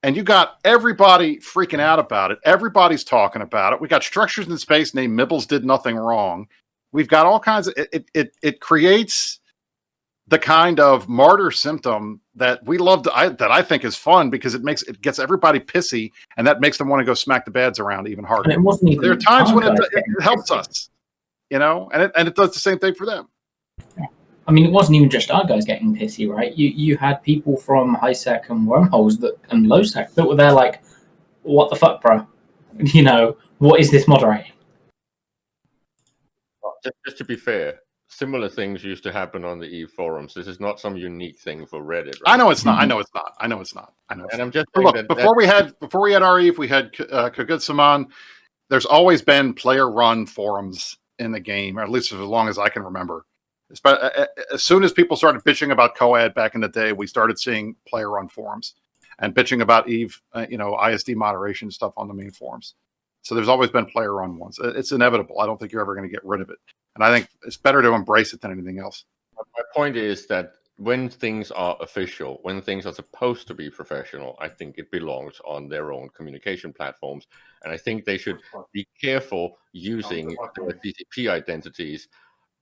And you got everybody freaking out about it. Everybody's talking about it. We got Structures in Space named Mibbles Did Nothing Wrong. We've got all kinds of... It creates the kind of martyr symptom that we love that I think is fun, because it gets everybody pissy, and that makes them want to go smack the bads around even harder. And it wasn't even there are times when it helps pissy. us, and it does the same thing for them. I mean, it wasn't even just our guys getting pissy, right? You had people from HiSec and Wormholes and LowSec that were there like, what the fuck, bro? You know, what is this moderating? Just to be fair, similar things used to happen on the EVE forums. This is not some unique thing for Reddit. Right? I know it's not. And I'm just saying look, before we had our EVE, we had Kagutsuman. There's always been player-run forums in the game, or at least as long as I can remember. As soon as people started bitching about COAD back in the day, we started seeing player-run forums and bitching about EVE, ISD moderation stuff on the main forums. So there's always been player-run ones. It's inevitable. I don't think you're ever going to get rid of it. And I think it's better to embrace it than anything else. My point is that when things are official, when things are supposed to be professional, I think it belongs on their own communication platforms. And I think they should be careful using their TCP identities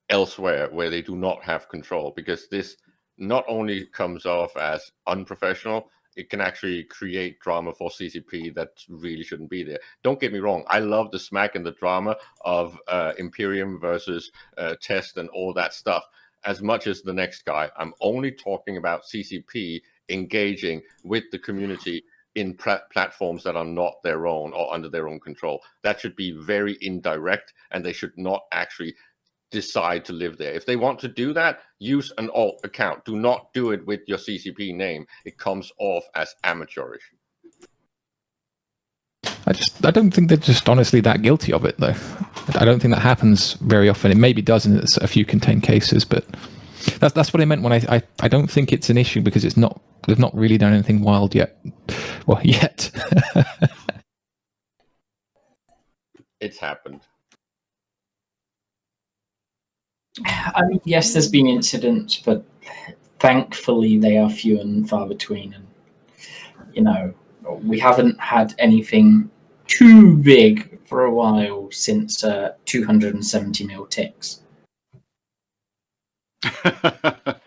elsewhere where they do not have control, because this not only comes off as unprofessional, it can actually create drama for CCP that really shouldn't be there. Don't get me wrong, I love the smack and the drama of Imperium versus Test and all that stuff as much as the next guy. I'm only talking about CCP engaging with the community in platforms that are not their own or under their own control. That should be very indirect, and they should not actually decide to live there. If they want to do that, use an alt account. Do not do it with your CCP name. It comes off as amateurish. I don't think they're just honestly that guilty of it, though. I don't think that happens very often. It maybe does in a few contained cases, but that's what I meant when I don't think it's an issue, because it's not, they've not really done anything wild yet. Well, yet. It's happened. I mean, yes, there's been incidents, but thankfully they are few and far between. And, we haven't had anything too big for a while since 270 mil ticks. I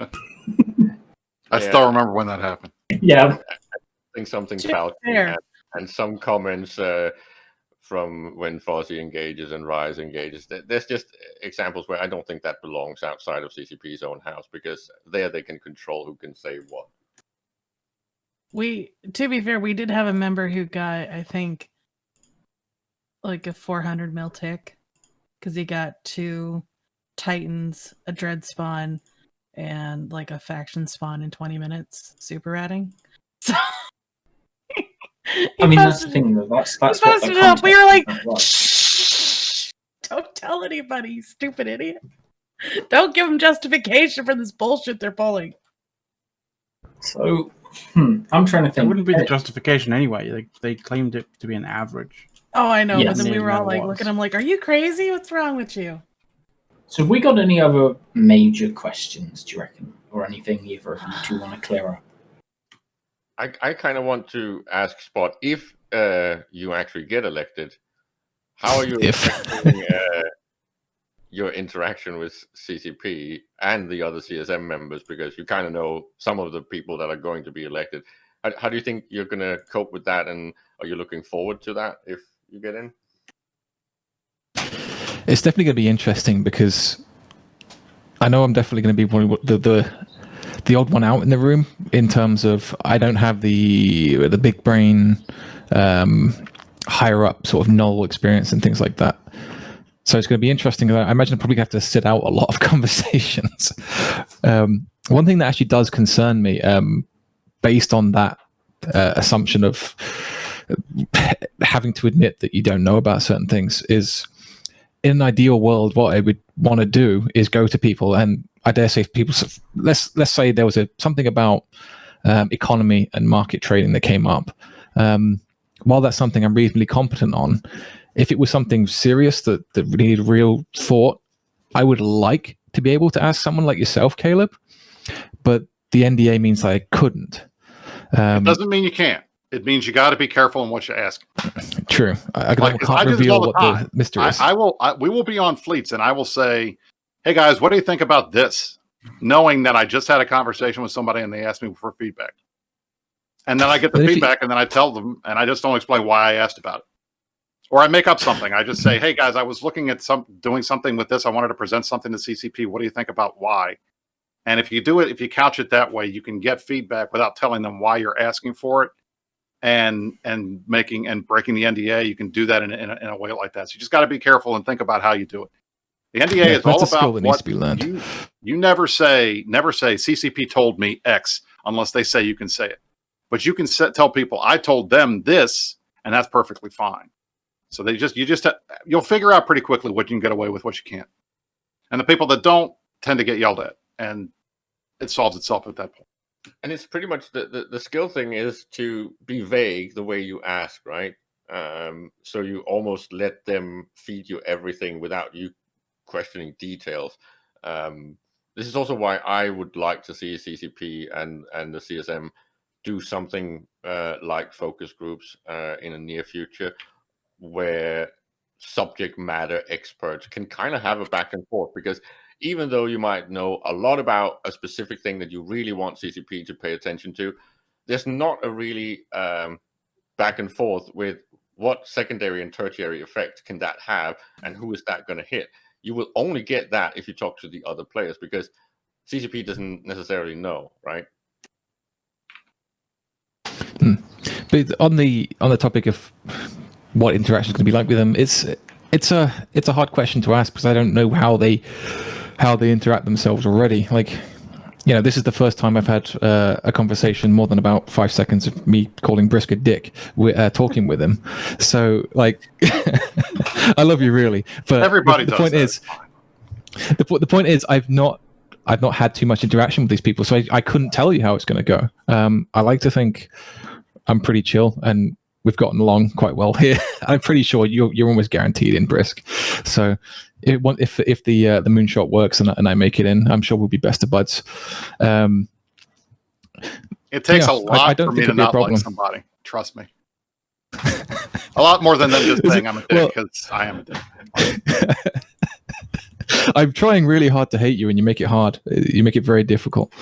still remember when that happened. Yeah. I think something felt, and some comments from when Fozzy engages and Rise engages. There's just examples where I don't think that belongs outside of CCP's own house, because there they can control who can say what. To be fair, we did have a member who got, I think, like a 400 mil tick, because he got 2 Titans, a Dread spawn, and like a faction spawn in 20 minutes, super ratting. So I mean, that's the thing, though. That's what posted it up. We were like, shh, don't tell anybody, you stupid idiot. Don't give them justification for this bullshit they're pulling. So, I'm trying to think. It wouldn't be the justification anyway. They claimed it to be an average. Oh, I know. Yes. But then we were all like, look at him like, are you crazy? What's wrong with you? So have we got any other major questions, do you reckon? Or anything either of you two want to clear up? I kind of want to ask Spot, if you actually get elected, how are you affecting your interaction with CCP and the other CSM members? Because you kind of know some of the people that are going to be elected. How do you think you're going to cope with that? And are you looking forward to that if you get in? It's definitely going to be interesting because I know I'm definitely going to be one of the odd one out in the room in terms of I don't have the big brain, higher up sort of null experience and things like that. So it's going to be interesting. I imagine I probably have to sit out a lot of conversations. One thing that actually does concern me, based on that assumption of having to admit that you don't know about certain things, is in an ideal world, what I would want to do is go to people, and I dare say, if people, let's say there was something about economy and market trading that came up. While that's something I'm reasonably competent on, if it was something serious that needed real thought, I would like to be able to ask someone like yourself, Caleb. But the NDA means that I couldn't. It doesn't mean you can't. It means you got to be careful in what you ask. True. I Like, can't I do this reveal all the what time. the mystery is. We will be on fleets, and I will say, "Hey guys, what do you think about this?" Knowing that I just had a conversation with somebody and they asked me for feedback, and then I get the But if feedback, and then I tell them, and I just don't explain why I asked about it, or I make up something. I just say, "Hey guys, I was looking at doing something with this. I wanted to present something to CCP. What do you think about why?" And if you do it, if you couch it that way, you can get feedback without telling them why you're asking for it. And breaking the NDA, you can do that in a way like that. So you just got to be careful and think about how you do it. The NDA is all about that needs to be learned. You never say CCP told me X unless they say you can say it. But you can tell people I told them this, and that's perfectly fine. So you'll figure out pretty quickly what you can get away with, what you can't, and the people that don't tend to get yelled at, and it solves itself at that point. And it's pretty much the skill thing is to be vague the way you ask, right? So you almost let them feed you everything without you questioning details. This is also why I would like to see CCP and the CSM do something like focus groups in the near future, where subject matter experts can kind of have a back and forth, because even though you might know a lot about a specific thing that you really want CCP to pay attention to, there's not a really back and forth with what secondary and tertiary effect can that have, and who is that going to hit. You will only get that if you talk to the other players, because CCP doesn't necessarily know, right? But on the topic of what interaction is going to be like with them, it's a hard question to ask, because I don't know how they interact themselves already. Like, this is the first time I've had a conversation more than about 5 seconds of me calling Brisk a dick, talking with him. So, like, I love you, really, but everybody the does. Point is, the point is, I've not had too much interaction with these people, so I couldn't tell you how it's going to go. I like to think I'm pretty chill, and we've gotten along quite well here. I'm pretty sure you're almost guaranteed in, Brisk. So if the moonshot works and I make it in, I'm sure we'll be best of buds. It takes a lot for me to not like somebody. Trust me. A lot more than them just saying I'm a dick, because I am a dick. I'm trying really hard to hate you, and you make it hard. You make it very difficult.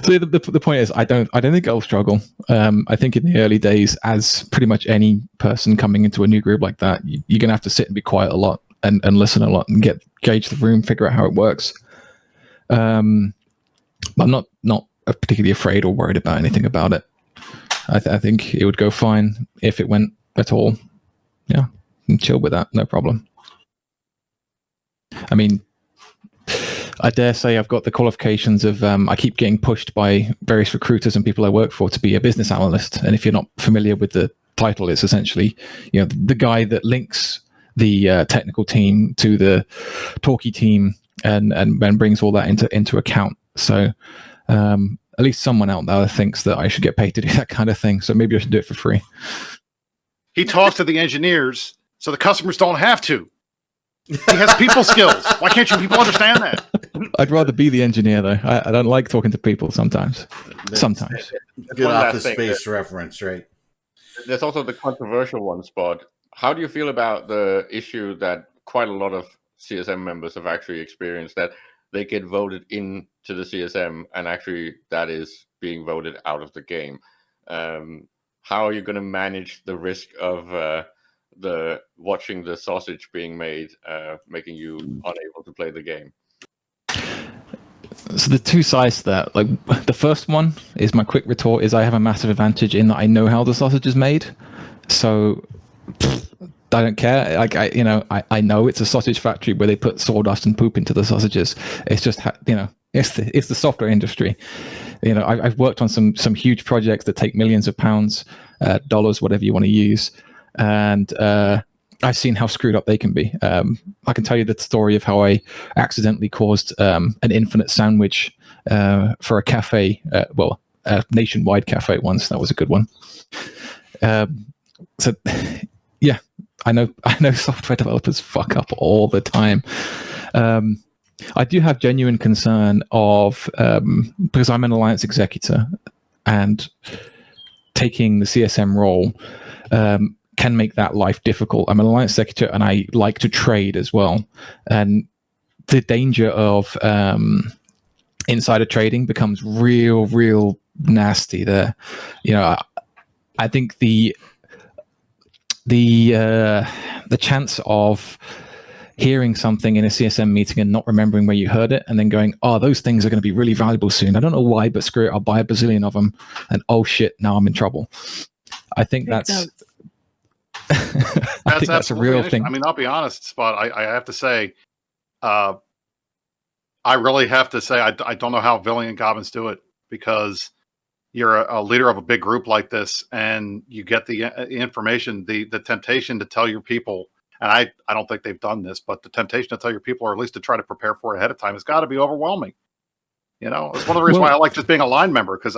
So the point is, I don't think I'll struggle. I think in the early days, as pretty much any person coming into a new group like that, you're gonna have to sit and be quiet a lot and listen a lot and gauge the room, figure out how it works. I'm not particularly afraid or worried about anything about it. I think it would go fine if it went at all. Yeah, I'm chill with that, no problem. I mean, I dare say I've got the qualifications of I keep getting pushed by various recruiters and people I work for to be a business analyst. And if you're not familiar with the title, it's essentially the guy that links the technical team to the talkie team and brings all that into account. So at least someone out there thinks that I should get paid to do that kind of thing. So maybe I should do it for free. He talks to the engineers so the customers don't have to. He has people skills. Why can't you people understand that? I'd rather be the engineer, though. I don't like talking to people sometimes. Sometimes. Good Office Space reference, right? There's also the controversial one, Spot. How do you feel about the issue that quite a lot of CSM members have actually experienced, that they get voted into the CSM and actually that is being voted out of the game? how are you going to manage the risk of the watching the sausage being made, making you unable to play the game? So the two sides to that, like the first one is my quick retort is I have a massive advantage in that I know how the sausage is made, so I don't care. Like I know it's a sausage factory where they put sawdust and poop into the sausages. It's just it's the software industry. I've worked on some huge projects that take millions of pounds, dollars, whatever you want to use, and I've seen how screwed up they can be. I can tell you the story of how I accidentally caused an infinite sandwich for a cafe, a nationwide cafe once. That was a good one. So, yeah, I know software developers fuck up all the time. I do have genuine concern of because I'm an alliance executor and taking the CSM role can make that life difficult. I'm an alliance executor and I like to trade as well. And the danger of insider trading becomes real nasty there. I think the chance of hearing something in a CSM meeting and not remembering where you heard it and then going, oh, those things are going to be really valuable soon. I don't know why, but screw it. I'll buy a bazillion of them. And oh shit, now I'm in trouble. I think that's that's a real thing. I mean, I'll be honest, Spot. I have to say, I really have to say, I don't know how Villian and Gobbins do it, because you're a leader of a big group like this, and you get the information, the temptation to tell your people, and I don't think they've done this, but the temptation to tell your people, or at least to try to prepare for it ahead of time, has got to be overwhelming. It's one of the reasons why I like just being a line member, because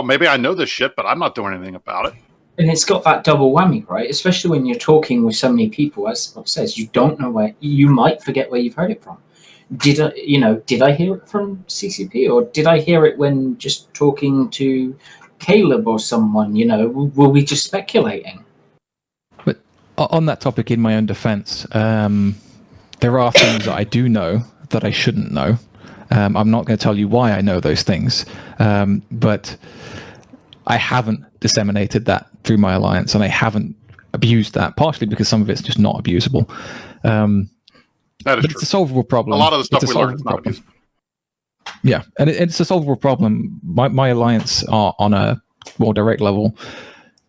maybe I know this shit, but I'm not doing anything about it. And it's got that double whammy, right? Especially when you're talking with so many people, as Bob says, you don't know where, you might forget where you've heard it from. Did I hear it from CCP, or did I hear it when just talking to Caleb or someone? Were we just speculating? But on that topic, in my own defense, there are things that I do know that I shouldn't know. I'm not going to tell you why I know those things, but I haven't disseminated that through my alliance, and I haven't abused that, partially because some of it's just not abusable. That is true. It's a solvable problem. A lot of the stuff we learned is not abusable. Yeah, and it's a solvable problem. My alliance are on a more direct level.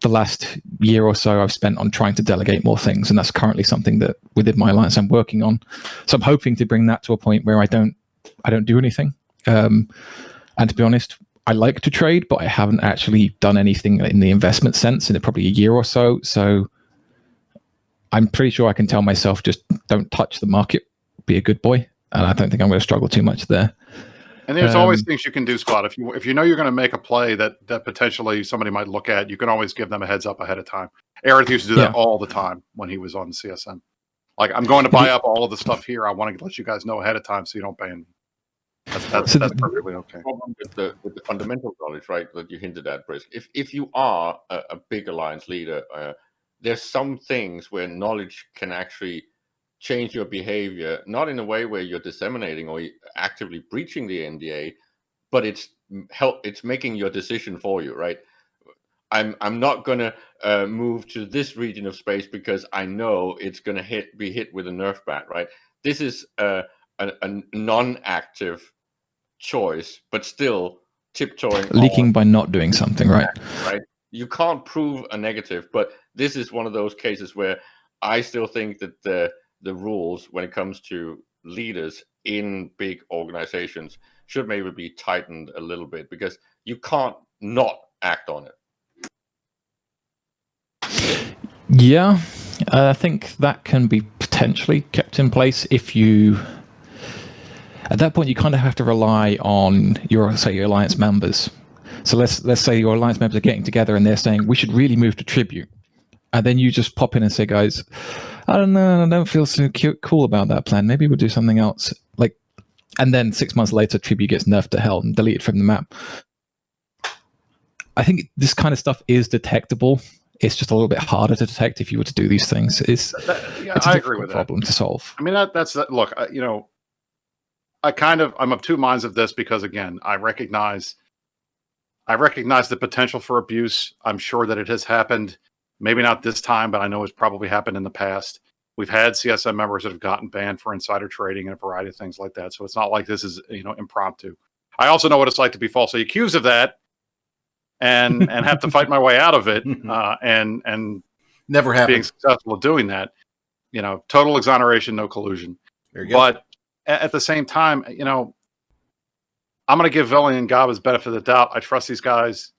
The last year or so I've spent on trying to delegate more things, and that's currently something that within my alliance I'm working on. So I'm hoping to bring that to a point where I don't do anything. And to be honest, I like to trade, but I haven't actually done anything in the investment sense in probably a year or so. So I'm pretty sure I can tell myself, just don't touch the market, be a good boy. And I don't think I'm going to struggle too much there. And there's always things you can do, Spot. If you know you're going to make a play that potentially somebody might look at, you can always give them a heads up ahead of time. Aerith used to do that all the time when he was on CSM. Like, I'm going to buy up all of the stuff here. I want to let you guys know ahead of time so you don't ban me. That's perfectly okay. Problem with the fundamental knowledge, right, that you hinted at, Brisk. If you are a big alliance leader, there's some things where knowledge can actually change your behavior, not in a way where you're disseminating or actively breaching the NDA, but it's making your decision for you, right? I'm not gonna move to this region of space because I know it's gonna be hit with a Nerf bat, right? This is a non-active choice, but still tiptoeing, leaking by not doing something, right? Right. You can't prove a negative, but this is one of those cases where I still think that the rules when it comes to leaders in big organizations should maybe be tightened a little bit, because you can't not act on it. Yeah, I think that can be potentially kept in place if you, at that point, you kind of have to rely on your alliance members. So let's say your alliance members are getting together and they're saying we should really move to tribute, and then you just pop in and say, guys, I don't know, I don't feel so cool about that plan. Maybe we'll do something else. And then 6 months later, tribute gets nerfed to hell and deleted from the map. I think this kind of stuff is detectable. It's just a little bit harder to detect if you were to do these things. It's I agree with that. Problem to solve. I mean, that's look. I'm of two minds of this, because again, I recognize I recognize the potential for abuse. I'm sure that it has happened. Maybe not this time, but I know it's probably happened in the past. We've had CSM members that have gotten banned for insider trading and a variety of things like that. So it's not like this is, impromptu. I also know what it's like to be falsely accused of that and have to fight my way out of it. And never happened. Being successful at doing that, total exoneration, no collusion. There you go. But at the same time, I'm going to give Veli and Gabba's benefit of the doubt. I trust these guys,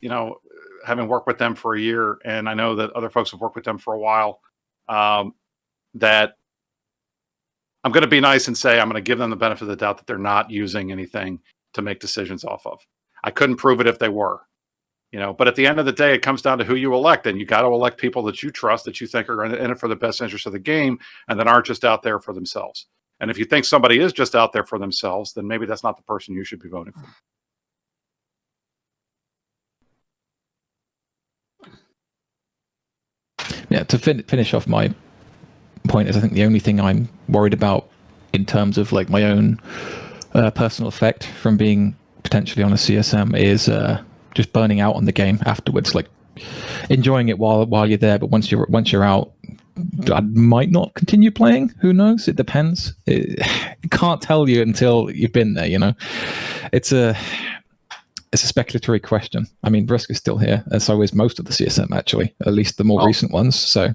having worked with them for a year, and I know that other folks have worked with them for a while, that I'm going to be nice and say I'm going to give them the benefit of the doubt that they're not using anything to make decisions off of. I couldn't prove it if they were, but at the end of the day, it comes down to who you elect, and you got to elect people that you trust, that you think are in it for the best interest of the game, and that aren't just out there for themselves. And if you think somebody is just out there for themselves, then maybe that's not the person you should be voting for. Yeah, to finish off my point is I think the only thing I'm worried about in terms of like my own personal effect from being potentially on a CSM is just burning out on the game afterwards, like enjoying it while you're there, but once you're out, I might not continue playing. Who knows? It depends. Can't tell you until you've been there. It's a speculatory question. I mean, Brisk is still here, and so is most of the CSM actually, at least the more recent ones. So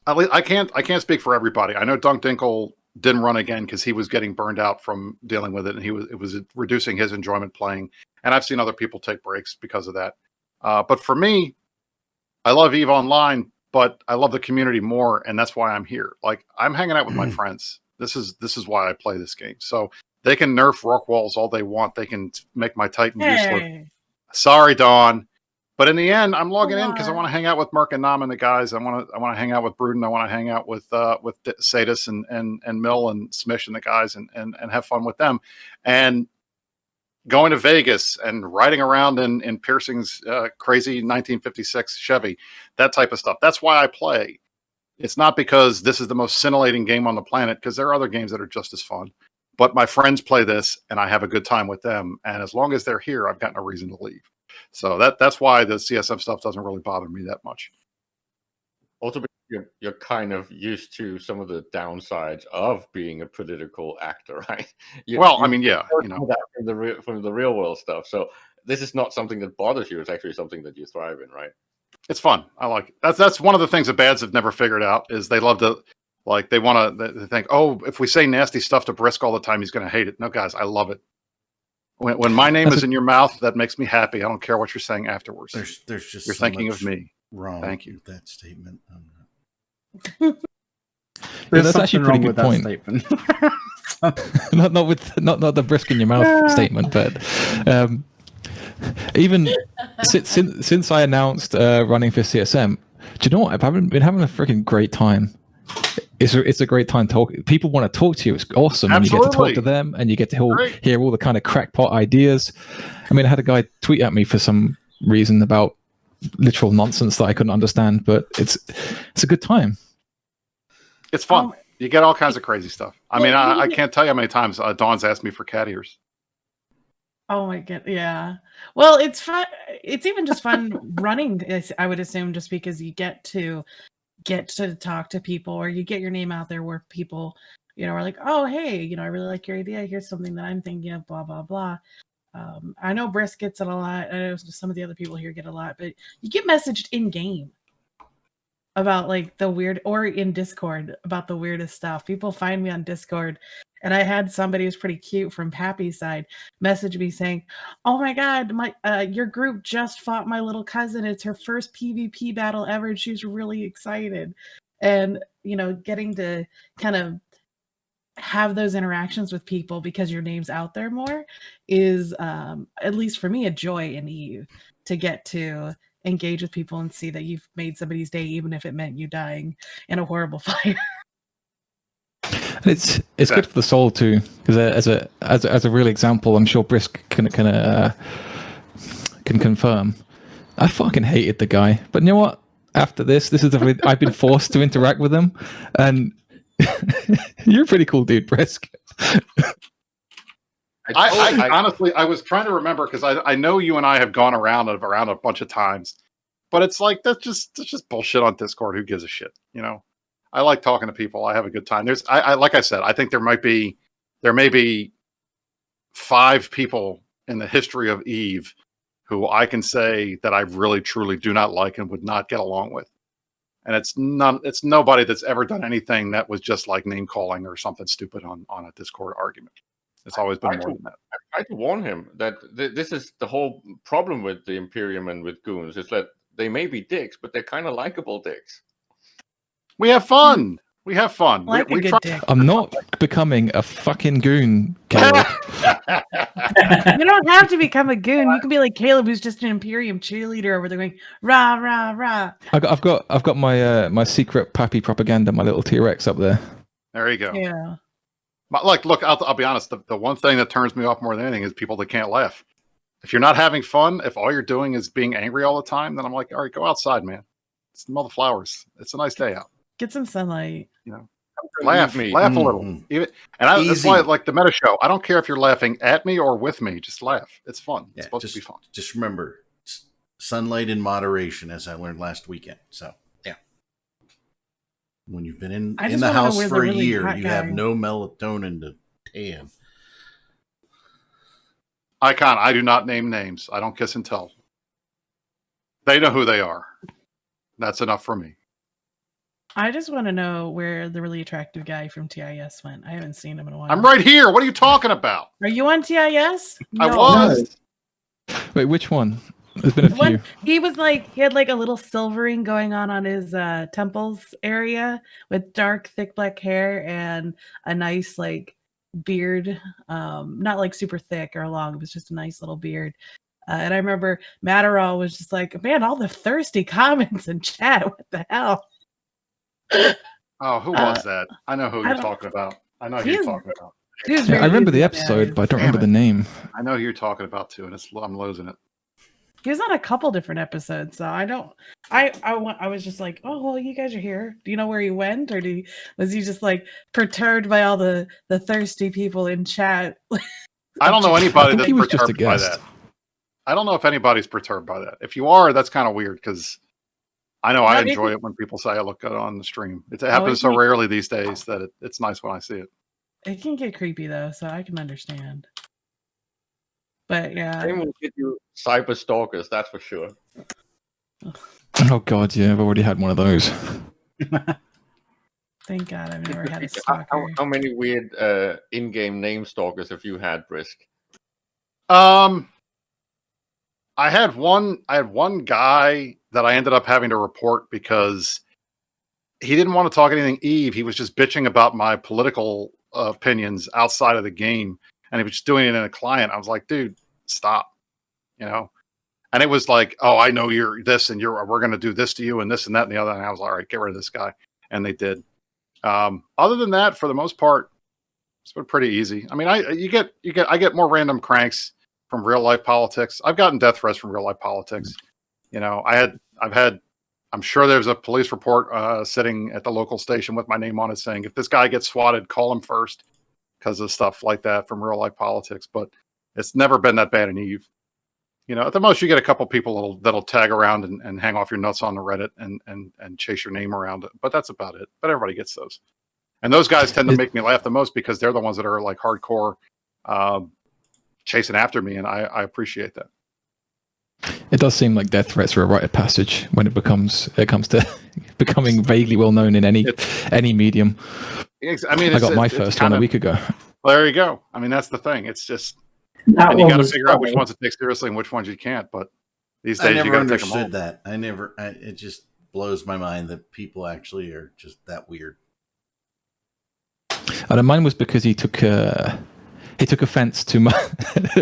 I can't speak for everybody. I know Dunk Dinkle didn't run again because he was getting burned out from dealing with it, and it was reducing his enjoyment playing. And I've seen other people take breaks because of that. But for me, I love EVE Online, but I love the community more, and that's why I'm here. Like, I'm hanging out with my friends. This is why I play this game. So they can nerf rock walls all they want. They can make my Titan useless. Sorry, Dawn. But in the end, I'm logging in because I want to hang out with Merc and Nam and the guys. I want to hang out with Bruden. I want to hang out with Sadis and Mill and Smish and the guys and have fun with them. And going to Vegas and riding around in Piercing's crazy 1956 Chevy, that type of stuff. That's why I play. It's not because this is the most scintillating game on the planet, because there are other games that are just as fun. But my friends play this, and I have a good time with them. And as long as they're here, I've got no reason to leave. So that's why the CSM stuff doesn't really bother me that much. Also, you're kind of used to some of the downsides of being a political actor, right? I mean, yeah, that from the real world stuff. So this is not something that bothers you. It's actually something that you thrive in, right? It's fun. I like it. That's one of the things that bads have never figured out is they love to, like, they want to think, oh, if we say nasty stuff to Brisk all the time, he's going to hate it. No, guys, I love it. When my name is in your mouth, that makes me happy. I don't care what you're saying afterwards. There's just you're so thinking much of me. Wrong. Thank you. With that statement. That's actually a pretty good point. not the Brisk in your mouth statement, but even since I announced running for CSM, do you know what? I've been having a freaking great time. It's a great time talking. People want to talk to you. It's awesome. And you get to talk to them, and you get to hear all the kind of crackpot ideas. I mean, I had a guy tweet at me for some reason about literal nonsense that I couldn't understand, but it's a good time. It's fun. You get all kinds of crazy stuff. I mean, I can't tell you how many times Dawn's asked me for cat ears. Oh my god, yeah. Well, it's fun. It's even just fun running, I would assume, just because you get to talk to people, or you get your name out there where people, are like, oh, hey, I really like your idea. Here's something that I'm thinking of, blah, blah, blah. I know Brisk gets it a lot. I know some of the other people here get a lot, but you get messaged in game about like the weird, or in Discord about the weirdest stuff. People find me on Discord, and I had somebody who's pretty cute from Pappy's side message me saying, "Oh my god, your group just fought my little cousin. It's her first PvP battle ever, and she's really excited." And getting to kind of have those interactions with people because your name's out there more is, at least for me, a joy in EVE, to get to engage with people and see that you've made somebody's day, even if it meant you dying in a horrible fire. It's good for the soul too, because as a real example, I'm sure Brisk can confirm. I fucking hated the guy, but you know what? After this is I've been forced to interact with him, and you're a pretty cool dude, Brisk. I honestly, I was trying to remember because I know you and I have gone around a bunch of times, but it's like that's just bullshit on Discord. Who gives a shit? You know, I like talking to people. I have a good time. I like I said, I think there may be 5 people in the history of Eve who I can say that I really truly do not like and would not get along with. And it's nobody that's ever done anything that was just like name calling or something stupid on a Discord argument. It's always been more than that. I tried to warn him that this is the whole problem with the Imperium and with goons is that they may be dicks, but they're kind of likable dicks. We have fun. We have fun. Like we a good try- dick. I'm not becoming a fucking goon, Caleb. You don't have to become a goon. You can be like Caleb, who's just an Imperium cheerleader over there going rah rah rah. I've got my my secret pappy propaganda, my little T-Rex up there. There you go. Yeah. But look, I'll be honest. The one thing that turns me off more than anything is people that can't laugh. If you're not having fun, if all you're doing is being angry all the time, then I'm like, all right, go outside, man. Smell the flowers. It's a nice day out. Get some sunlight. You know, laugh a little. Even, that's why, like the Meta Show, I don't care if you're laughing at me or with me. Just laugh. It's fun. It's supposed to be fun. Just remember, sunlight in moderation, as I learned last weekend. So, yeah. When you've been in the house for a year, you have no melatonin to tan. Icon, I do not name names. I don't kiss and tell. They know who they are. That's enough for me. I just want to know where the really attractive guy from TIS went. I haven't seen him in a while. I'm right here. What are you talking about? Are you on TIS? I was. Wait, which one? There's been a few. He was like, he had like a little silvering going on his temples area with dark, thick black hair and a nice like beard. Not like super thick or long. It was just a nice little beard. And I remember Matterall was just like, man, all the thirsty comments in chat. What the hell? Oh, who was that? I know who you're talking about. I know who you're talking about. I remember the episode, but I don't remember the name. I know who you're talking about too, and I'm losing it. He was on a couple different episodes, so I don't. I was just like, oh well, you guys are here. Do you know where he went, or was he just like perturbed by all the thirsty people in chat? I don't know anybody that's he was just a perturbed by guest. that. I don't know if anybody's perturbed by that. If you are, that's kind of weird because I know I enjoy it when people say I look good on the stream. It happens so rarely these days that it's nice when I see it. It can get creepy though, so I can understand. But yeah, They will get you cyber stalkers, that's for sure. Oh god, yeah, I've already had one of those. Thank God I've never had a stalker. How many weird in-game name stalkers have you had, Brisk? I had one guy that I ended up having to report because he didn't want to talk anything Eve. He was just bitching about my political opinions outside of the game, and he was just doing it in a client. I was like, dude, stop. You know? And it was like, oh, I know you're this, and we're going to do this to you, and this and that and the other. And I was like, all right, get rid of this guy. And they did. Other than that, for the most part, it's been pretty easy. I mean, I get more random cranks from real life politics. I've gotten death threats from real life politics. You know, I'm sure there's a police report sitting at the local station with my name on it saying, if this guy gets swatted, call him first, because of stuff like that from real life politics. But it's never been that bad in Eve. You know, at the most you get a couple people that'll tag around and hang off your nuts on the Reddit and chase your name around it. But that's about it. But everybody gets those. And those guys tend to make me laugh the most because they're the ones that are like hardcore chasing after me, and I appreciate that. It does seem like death threats are a rite of passage when it comes to becoming vaguely well known in any medium. I mean, I got my first one a week ago. Well, there you go. I mean, that's the thing. It's just That you one got to was figure out which funny. ones to take seriously and which ones you can't. But these I days, you never got to take them all. understood that. It just blows my mind that people actually are just that weird. And mine was because he took offense to my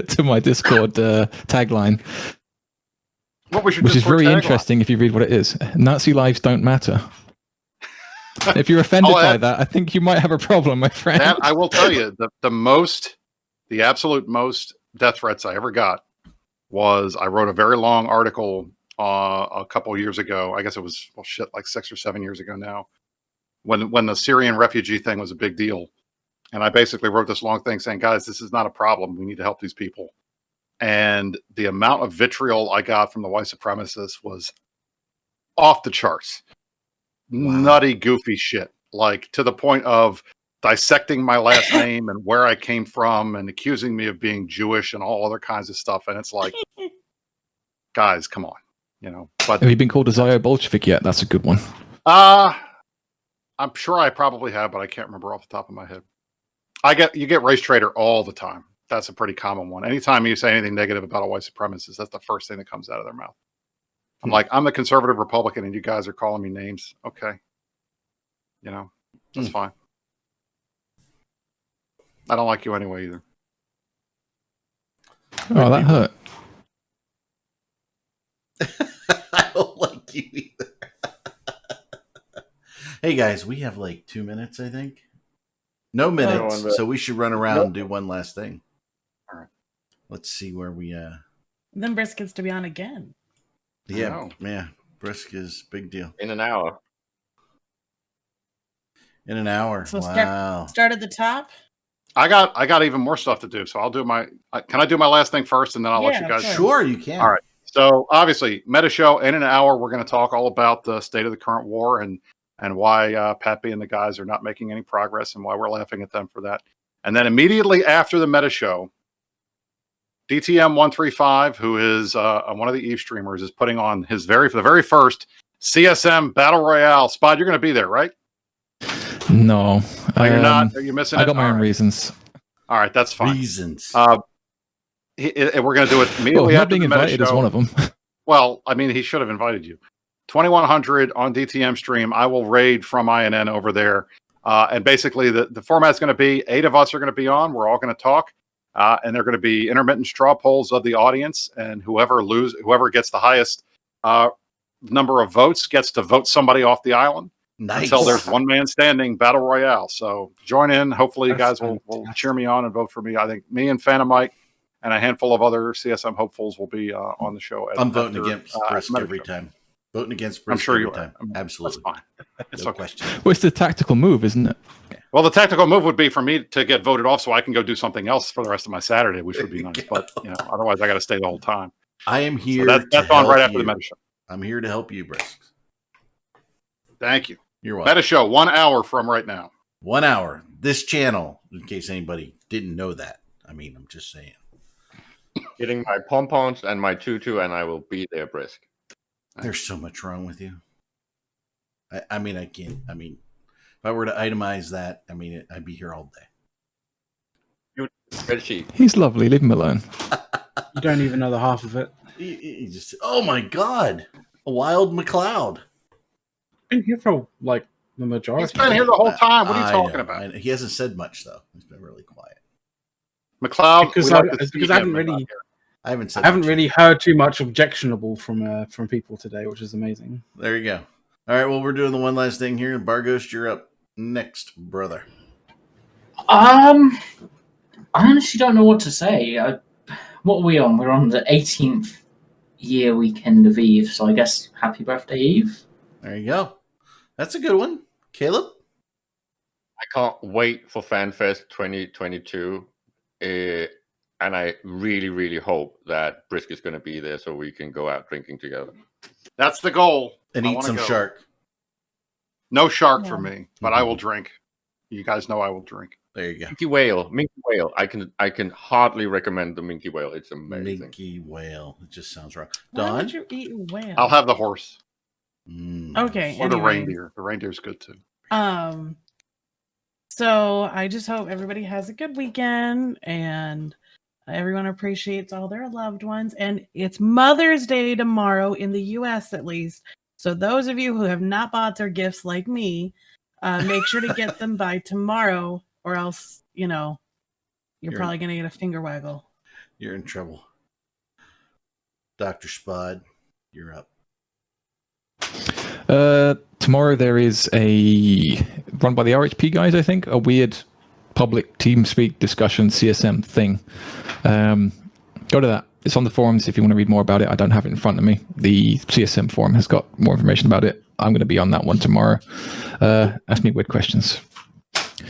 to my Discord tagline, What was your which is Discord very tagline? interesting if you read what it is. Nazi lives don't matter. If you're offended by that, I think you might have a problem, my friend. That, I will tell you, the absolute most death threats I ever got was I wrote a very long article a couple of years ago. I guess it was like 6 or 7 years ago now, when the Syrian refugee thing was a big deal, And I basically wrote this long thing saying, guys, this is not a problem. We need to help these people. And the amount of vitriol I got from the white supremacists was off the charts. Wow. Nutty, goofy shit. Like, to the point of dissecting my last name and where I came from and accusing me of being Jewish and all other kinds of stuff. And it's like, guys, come on. You know, but have you been called a Zio Bolshevik yet? That's a good one. I'm sure I probably have, but I can't remember off the top of my head. You get race traitor all the time. That's a pretty common one. Anytime you say anything negative about a white supremacist, that's the first thing that comes out of their mouth. I'm like, I'm the conservative Republican, and you guys are calling me names. Okay, you know, that's fine. I don't like you anyway either. Oh, that hurt. I don't like you either. Hey guys, we have like 2 minutes, I think. No minutes, so we should run around and do one last thing. All right. Let's see where we Then Brisk gets to be on again. Yeah, Brisk is big deal. In an hour. In an hour. So wow. Start at the top. I got even more stuff to do, so I'll do my. Can I do my last thing first, and then I'll let you guys. Sure, you can. All right. So obviously, Meta Show in an hour, we're going to talk all about the state of the current war and why Pappy and the guys are not making any progress and why we're laughing at them for that. And then immediately after the Meta Show, DTM135, who is one of the Eve streamers, is putting on his the very first CSM Battle Royale. Spot, you're going to be there, right? No. Oh, you're not? Are you missing it? I got my own reasons. All right, that's fine. Reasons. We're going to do it immediately not after being the Meta invited Show. is one of them. Well, I mean, he should have invited you. 2100 on DTM stream. I will raid from INN over there. And basically, the format's going to be 8 of us are going to be on. We're all going to talk. And they're going to be intermittent straw polls of the audience. And whoever gets the highest number of votes gets to vote somebody off the island. Nice. Until there's one man standing Battle Royale. So join in. Hopefully, you guys will cheer me on and vote for me. I think me and Phantom Mike and a handful of other CSM hopefuls will be on the show. I'm voting against Brisk every time. Voting against Brisk I'm sure you every time. That's Absolutely. fine. It's no okay. question. Well, it's the tactical move, isn't it? Well, the tactical move would be for me to get voted off so I can go do something else for the rest of my Saturday, which would be nice. But otherwise, I got to stay the whole time. I am here. So that's on right after the Meta Show. I'm here to help you, Brisk. Thank you. You're welcome. Meta Show, 1 hour from right now. 1 hour. This channel, in case anybody didn't know that. I mean, I'm just saying. Getting my pom-poms and my tutu, and I will be there, Brisk. There's so much wrong with you. I mean, I can't. I mean, if I were to itemize that, I mean, I'd be here all day. Spreadsheet. He's lovely. Leave him alone. You don't even know the half of it. He just, oh my God, a wild McLeod. Been here for like the majority. He's been here the whole time. What are you talking about? He hasn't said much though. He's been really quiet. McLeod, because I haven't really heard too much objectionable from people today, which is amazing. There you go. All right, well, we're doing the one last thing here. Barghost, you're up next, brother. I honestly don't know what to say. What are we on? We're on the 18th year weekend of Eve, so I guess happy birthday, Eve. There you go. That's a good one. Caleb? I can't wait for FanFest 2022. And I really, really hope that Brisk is going to be there so we can go out drinking together. That's the goal. And eat some shark. No shark for me, but I will drink. You guys know I will drink. There you go. Minky Whale. I can hardly recommend the Minky Whale. It's amazing. Minky Whale. It just sounds wrong. Why Don? would you eat whale? I'll have the horse. Okay. Or the reindeer. The reindeer's good too. So I just hope everybody has a good weekend and everyone appreciates all their loved ones. And it's Mother's Day tomorrow in the US at least. So those of you who have not bought their gifts like me, make sure to get them by tomorrow or else, you're probably going to get a finger waggle. You're in trouble. Dr. Spod, you're up. Tomorrow there is a run by the RHP guys, I think, a weird public TeamSpeak discussion CSM thing. Go to that. It's on the forums if you want to read more about it. I don't have it in front of me. The CSM forum has got more information about it. I'm going to be on that one tomorrow. Ask me weird questions.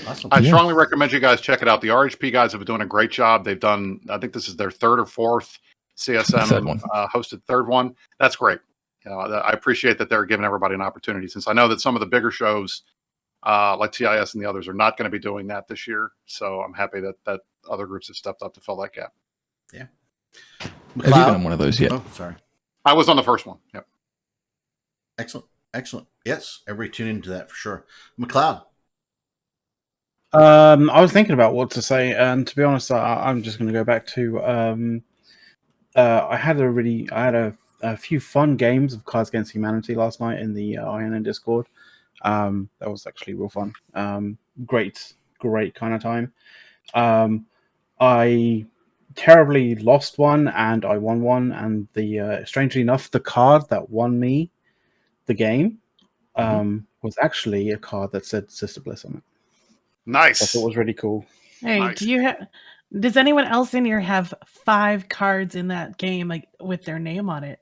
Awesome. I strongly recommend you guys check it out. The RHP guys have been doing a great job. They've done, I think this is their third or fourth CSM Third one. Hosted third one. That's great. I appreciate that they're giving everybody an opportunity, since I know that some of the bigger shows like TIS and the others are not going to be doing that this year. So I'm happy that other groups have stepped up to fill that gap. Yeah. Have you been on one of those yet? Oh, sorry. I was on the first one. Yep. Excellent. Yes, everybody tune into that for sure. McLeod. I was thinking about what to say, and to be honest, I'm just going to go back to. I had a few fun games of Cards Against Humanity last night in the INN Discord. That was actually real fun. Great kind of time. I terribly lost one, and I won one, and strangely enough, the card that won me the game was actually a card that said Sister Bliss on it. Nice. I thought it was really cool. Hey, Nice. does anyone else in here have 5 cards in that game, like with their name on it?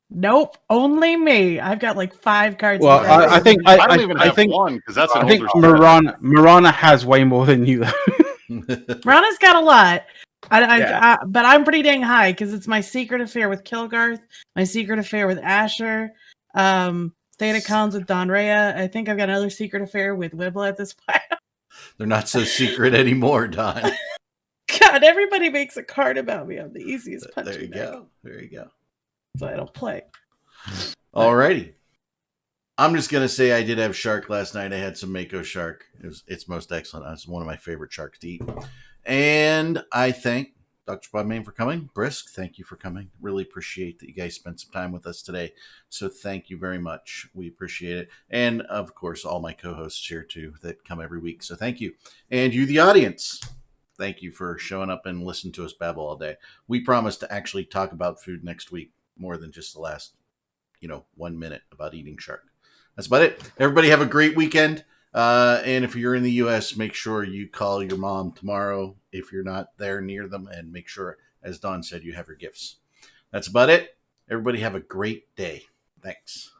Nope, only me. I've got like 5 cards. Well, I think I don't even have one, because that's an I think older set. Marana has way more than you. Rana's got a lot. But I'm pretty dang high because it's my secret affair with Kilgarth, my secret affair with Asher, Theta Cons with Don Rhea. I think I've got another secret affair with Wibbla at this point. They're not so secret anymore, Don. God, everybody makes a card about me. I'm the easiest punching There you bag. go. There you go. So I don't play. Alrighty. I'm just gonna say I did have shark last night. I had some Mako shark. It's most excellent. It's one of my favorite sharks to eat. And I thank Dr. Bodmain for coming. Brisk, thank you for coming. Really appreciate that you guys spent some time with us today. So thank you very much. We appreciate it. And of course, all my co-hosts here too that come every week. So thank you. And you, the audience, thank you for showing up and listening to us babble all day. We promise to actually talk about food next week more than just the last, 1 minute about eating shark. That's about it. Everybody have a great weekend. And if you're in the U.S., make sure you call your mom tomorrow if you're not there near them, and make sure, as Don said, you have your gifts. That's about it. Everybody have a great day. Thanks.